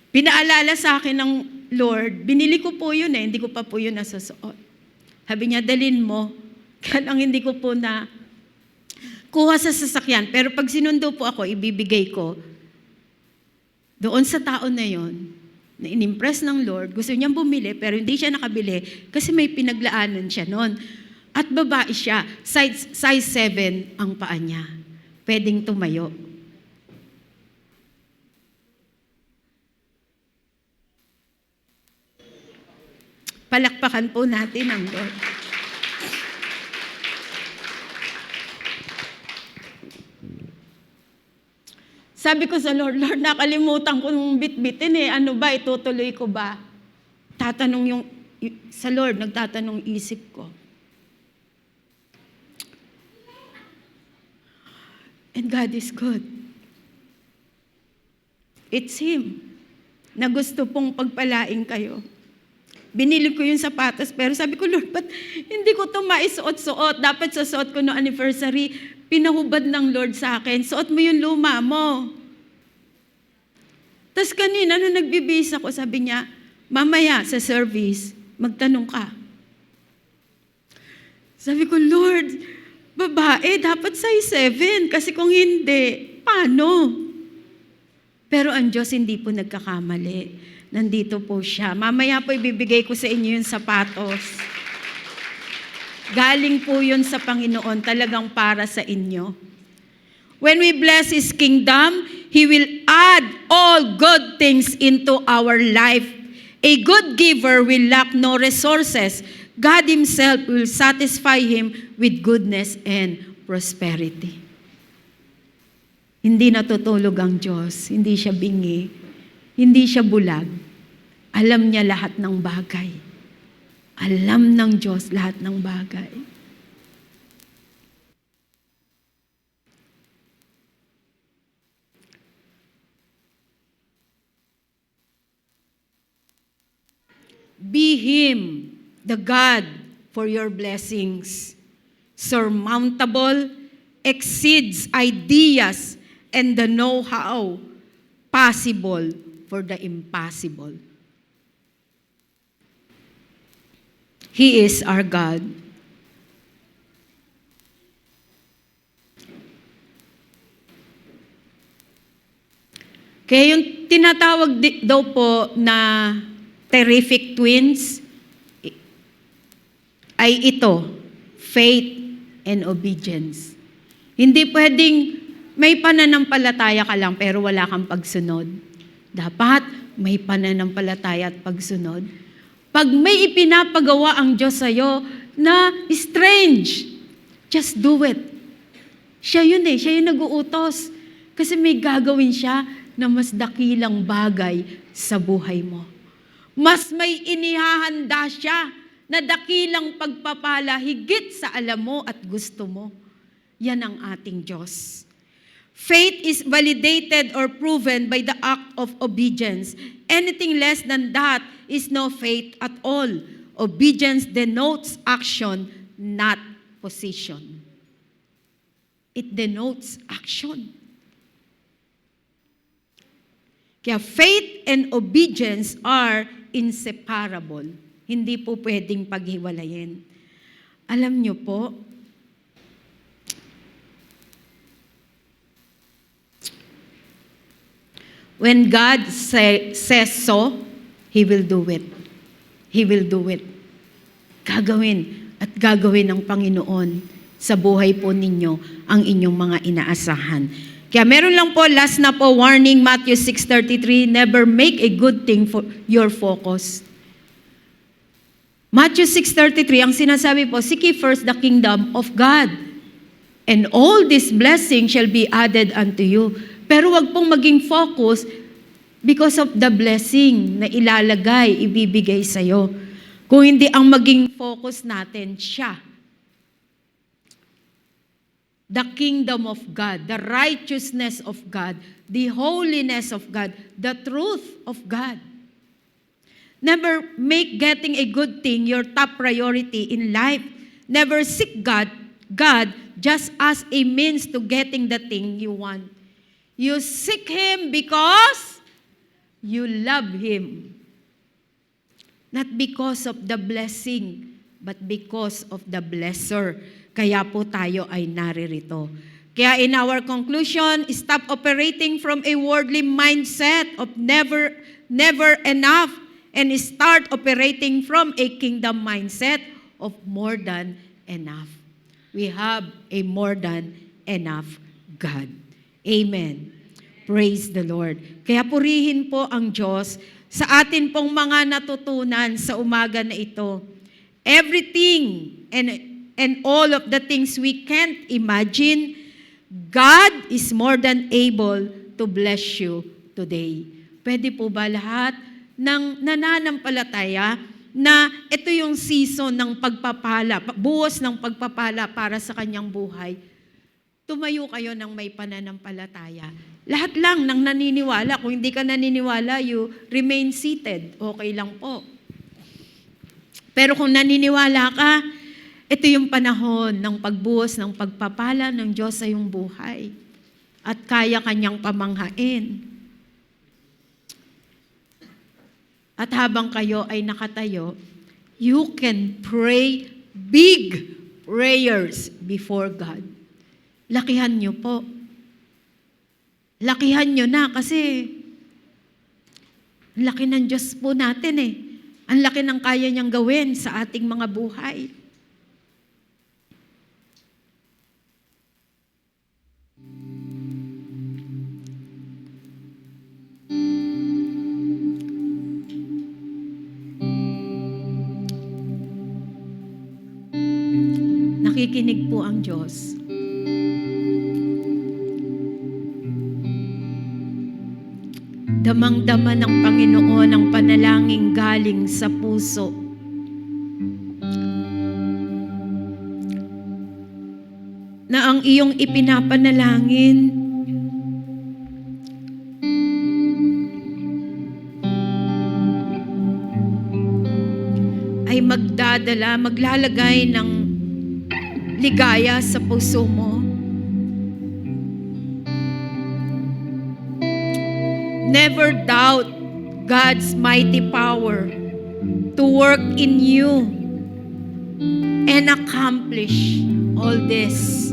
Pinaalala sa akin ng Lord, binili ko po yun hindi ko pa po yun nasusuot. Sabi niya, dalin mo. Kaya lang hindi ko po na kuha sa sasakyan. Pero pag sinundo po ako, ibibigay ko. Doon sa tao na yon, na inimpress ng Lord, gusto niyang bumili, pero hindi siya nakabili kasi may pinaglaanan siya noon. At babae siya, size 7 ang paa niya. Pwedeng tumayo. Palakpakan po natin ang Lord. Sabi ko sa Lord, nakalimutan ko nung bitbitin ano ba, itutuloy ko ba? Tatanong sa Lord, nagtatanong isip ko. And God is good. It's Him na gusto pong pagpalaing kayo. Binili ko yung sapatos, pero sabi ko, Lord, ba't hindi ko ito maisuot-suot? Dapat susuot ko no anniversary. Pinahubad ng Lord sa akin, suot mo yung luma mo. Tapos kanina, nung nagbibihis ako, sabi niya, mamaya sa service, magtanong ka. Sabi ko, Lord, babae, dapat size 7. Kasi kung hindi, paano? Pero ang Diyos hindi po nagkakamali. Nandito po siya. Mamaya po ibibigay ko sa inyo yung sapatos. Galing po yun sa Panginoon, talagang para sa inyo. When we bless His kingdom, He will add all good things into our life. A good giver will lack no resources. God Himself will satisfy him with goodness and prosperity. Hindi natutulog ang Diyos. Hindi siya bingi. Hindi siya bulag. Alam niya lahat ng bagay. Alam ng Diyos lahat ng bagay. Be Him, the God for your blessings. Surmountable, exceeds ideas and the know-how possible for the impossible. He is our God. Kaya yung tinatawag daw po na terrific twins ay ito, faith and obedience. Hindi pwedeng may pananampalataya ka lang pero wala kang pagsunod. Dapat may pananampalataya at pagsunod. Pag may ipinapagawa ang Diyos sa'yo na strange, just do it. Siya yun siya yung nag-uutos. Kasi may gagawin siya na mas dakilang bagay sa buhay mo. Mas may inihahanda siya na dakilang pagpapala higit sa alam mo at gusto mo. Yan ang ating Diyos. Faith is validated or proven by the act of obedience. Anything less than that is no faith at all. Obedience denotes action, not position. It denotes action. Kaya faith and obedience are inseparable. Hindi po pwedeng paghiwalayin. Alam niyo po, when God says so, He will do it. He will do it. Gagawin at gagawin ng Panginoon sa buhay po ninyo ang inyong mga inaasahan. Kaya meron lang po, last na po, warning, Matthew 6:33, never make a good thing for your focus. Matthew 6:33, ang sinasabi po, seek ye first the kingdom of God, and all this blessing shall be added unto you. Pero wag pong maging focus because of the blessing na ilalagay, ibibigay sa'yo. Kung hindi ang maging focus natin, siya. The kingdom of God, the righteousness of God, the holiness of God, the truth of God. Never make getting a good thing your top priority in life. Never seek God just as a means to getting the thing you want. You seek Him because you love Him. Not because of the blessing, but because of the blesser. Kaya po tayo ay naririto. Kaya in our conclusion, stop operating from a worldly mindset of never enough and start operating from a kingdom mindset of more than enough. We have a more than enough God. Amen. Praise the Lord. Kaya purihin po ang Diyos sa atin pong mga natutunan sa umaga na ito. Everything and all of the things we can't imagine, God is more than able to bless you today. Pwede po ba lahat ng nananampalataya na ito yung season ng pagpapala, buhos ng pagpapala para sa kanyang buhay? Tumayo kayo ng may pananampalataya. Lahat lang ng naniniwala. Kung hindi ka naniniwala, you remain seated. Okay lang po. Pero kung naniniwala ka, ito yung panahon ng pagbuhos ng pagpapala ng Diyos sa iyong buhay. At kaya kanyang pamanghain. At habang kayo ay nakatayo, you can pray big prayers before God. Lakihan niyo po. Lakihan niyo na kasi ang laki ng Diyos po natin eh. Ang laki ng kaya niyang gawin sa ating mga buhay. Nakikinig po ang Diyos. Damang-dama ng Panginoon ang panalangin galing sa puso. Na ang iyong ipinapanalangin ay maglalagay ng ligaya sa puso mo. Never doubt God's mighty power to work in you and accomplish all this.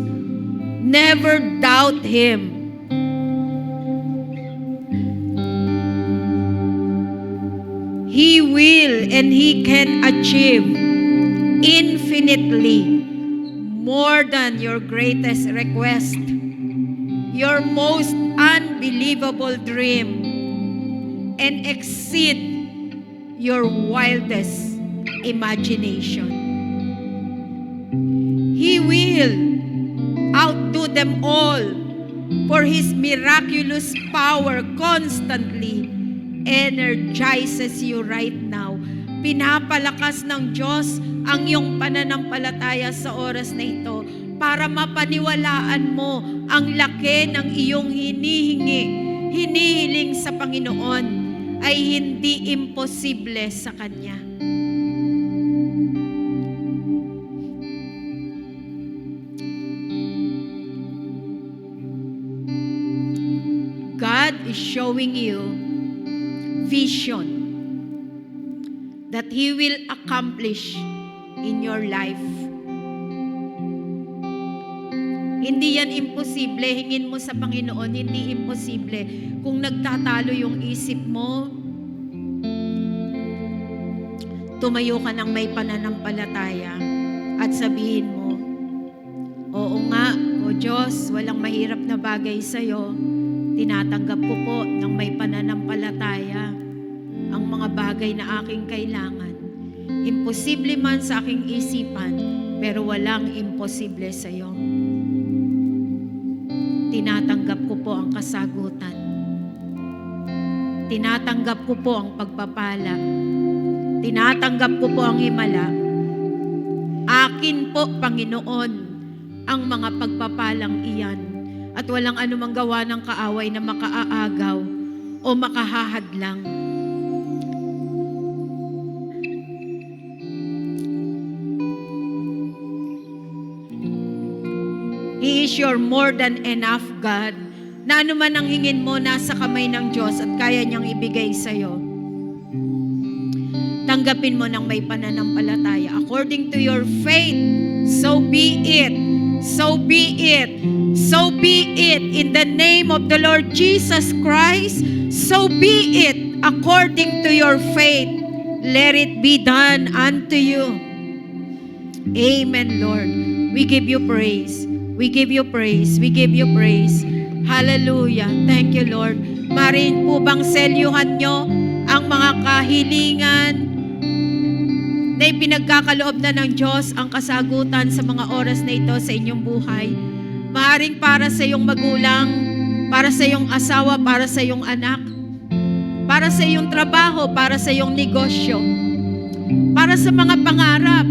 Never doubt Him. He will and He can achieve infinitely more than your greatest request, your most unbelievable dream, and exceed your wildest imagination. He will outdo them all, for His miraculous power constantly energizes you right now. Pinapalakas ng Diyos ang iyong pananampalataya sa oras na ito para mapaniwalaan mo ang laki ng iyong hinihiling sa Panginoon ay hindi imposible sa Kanya. God is showing you vision that He will accomplish in your life. Hindi yan imposible. Hingin mo sa Panginoon, hindi imposible. Kung nagtatalo yung isip mo, tumayo ka ng may pananampalataya at sabihin mo, oo nga, o Diyos, walang mahirap na bagay sa'yo. Tinatanggap ko po ng may pananampalataya ang mga bagay na aking kailangan. Imposible man sa aking isipan, pero walang imposible sa iyo. Tinatanggap ko po ang kasagutan. Tinatanggap ko po ang pagpapala. Tinatanggap ko po ang himala. Akin po, Panginoon, ang mga pagpapalang iyan. At walang anumang gawa ng kaaway na makaaagaw o makahahadlang. He is your more than enough God, na anuman ang hingin mo, nasa kamay ng Diyos at kaya niyang ibigay sa'yo. Tanggapin mo ng may pananampalataya. According to your faith, so be it. So be it. So be it. In the name of the Lord Jesus Christ, so be it. According to your faith, let it be done unto you. Amen, Lord. We give you praise. We give you praise. We give you praise. Hallelujah. Thank you, Lord. Marin po bang selyuhan nyo ang mga kahilingan na ipinagkakaloob na ng Diyos ang kasagutan sa mga oras na ito sa inyong buhay? Maaring para sa iyong magulang, para sa iyong asawa, para sa iyong anak, para sa iyong trabaho, para sa iyong negosyo, para sa mga pangarap.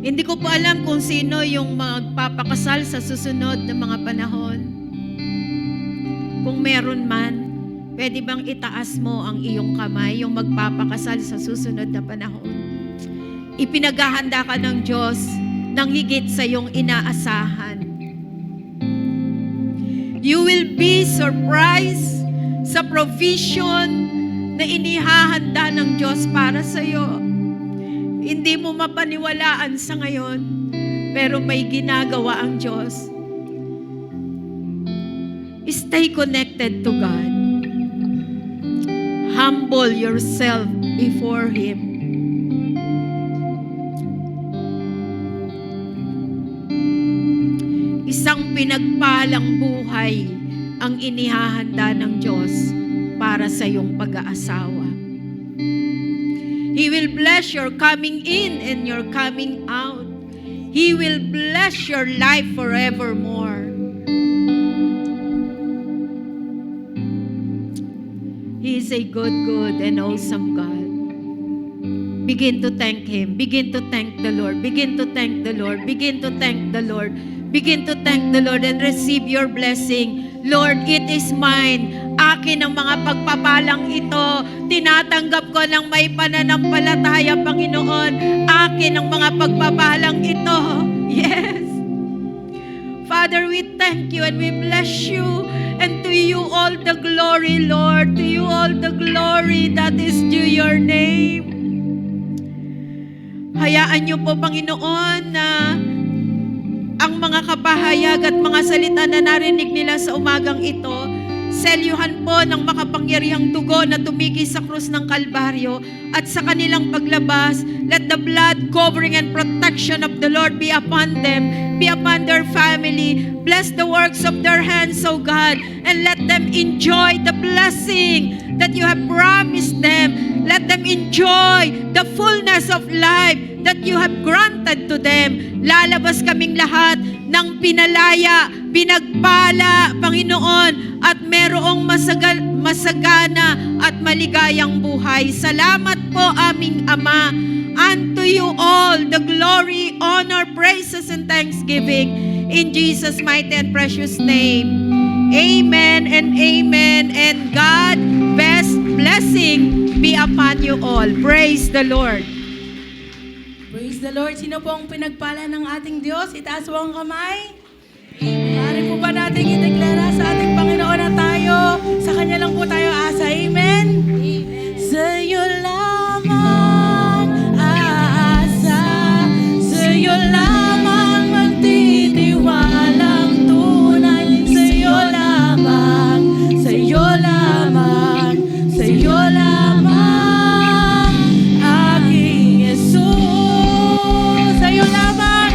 Hindi ko po alam kung sino yung magpapakasal sa susunod na mga panahon. Kung meron man, pwede bang itaas mo ang iyong kamay, yung magpapakasal sa susunod na panahon? Ipinaghahanda ka ng Diyos ng higit sa iyong inaasahan. You will be surprised sa provision na inihahanda ng Diyos para sa iyo. Hindi mo mapaniwalaan sa ngayon, pero may ginagawa ang Diyos. Stay connected to God. Humble yourself before Him. Isang pinagpalang buhay ang inihahanda ng Diyos para sa iyong pag-aasawa. He will bless your coming in and your coming out. He will bless your life forevermore. He is a good and awesome God. Begin to thank Him. Begin to thank the Lord. Begin to thank the Lord. Begin to thank the Lord. Begin to thank the Lord and receive your blessing. Lord, it is mine. Akin ang mga pagpapalang ito. Tinatanggap ko ng may pananampalataya, Panginoon. Akin ang mga pagpapalang ito. Yes. Father, we thank you and we bless you. And to you all the glory, Lord. To you all the glory that is due your name. Hayaan niyo po, Panginoon, na ang mga kapahayag at mga salita na narinig nila sa umagang ito, selyuhan po ng makapangyarihang dugo na tumigi sa krus ng Kalbaryo at sa kanilang paglabas, let the blood covering and protection of the Lord be upon them, be upon their family. Bless the works of their hands, O God, and let them enjoy the blessing that you have promised them. Let them enjoy the fullness of life that you have granted to them. Lalabas kaming lahat ng pinalaya, pinagpala, Panginoon, at merong masagana at maligayang buhay. Salamat po, aming Ama. Unto you all the glory, honor, praises, and thanksgiving. In Jesus' mighty and precious name. Amen and amen. And God best blessing be upon you all. Praise the Lord. Praise the Lord. Sino po ang pinagpala ng ating Diyos? Itaas po ang kamay. Maaari po ba natin ideklara sa ating Panginoon na tayo, sa Kanya lang po tayo asa. Amen? Sa iyo lamang aasa, sa iyo lamang magtitiwalang tunay, sa iyo lamang, sa iyo lamang, sa iyo lamang, aking Jesus. Sa iyo lamang,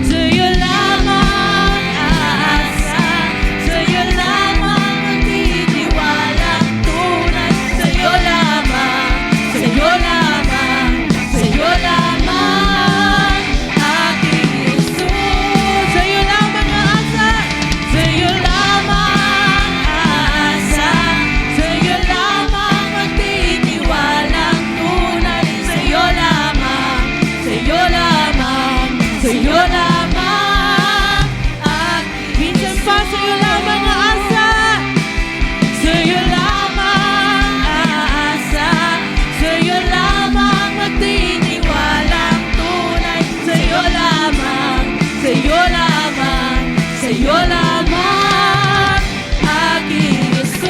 sa iyo lamang aasa, sa iyo lamang magtitiwalang tunay, sa iyo lamang, sa iyo lamang, sa iyo lamang, aking Jesus. Sa iyo lamang aasa, sa iyo lamang aasa, sa iyo lamang magtitiwalang tunay, sa iyo lamang, sa iyo lamang, sa iyo lamang, minsan pa sa iyo lamang aasa, sa iyo lamang aasa, sa iyo lamang magtitiwalang tunay, sa iyo lamang, sa iyo lamang, sa iyo lamang, aking Jesus.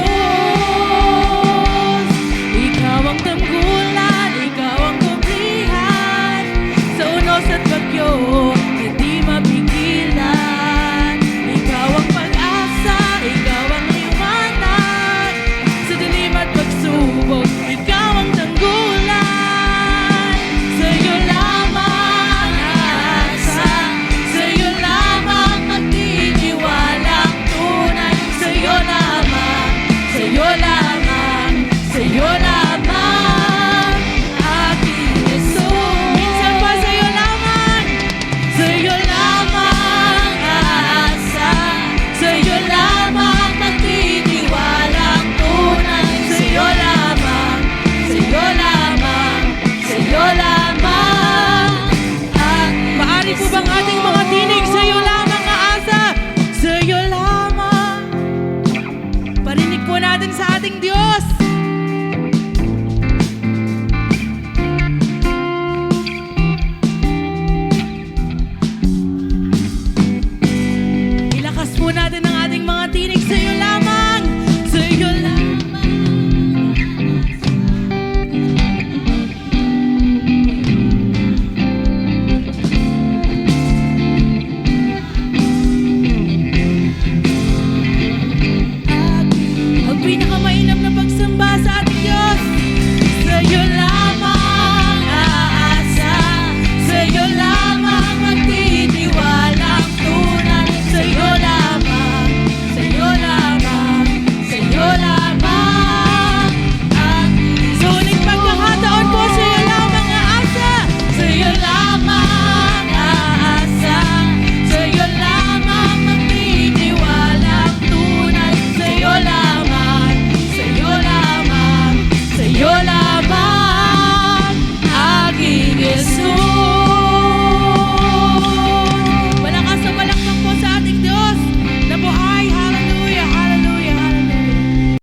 Ikaw ang tanggulan, ikaw ang kublihan, sa unos at bagyo, hindi mapigilan. Ikaw ang pag-asa, ikaw ang liwanag, sa dilim at pagsubok, ikaw ang tanggulan. Sa iyo lamang aasa, sa iyo lamang magtitiwalang tunay, sa iyo lamang, sa iyo lamang, sa iyo lamang, aking Jesus. Minsan pa sa iyo lamang, sa iyo lamang aasa, sa iyo lamang magtitiwalang tunay, sa iyo lamang, sa iyo lamang, sa iyo lamang, maaari po bang ating mga tinig sa iyo lamang aasa, sa iyo lamang? Parinig po natin sa ating Diyos.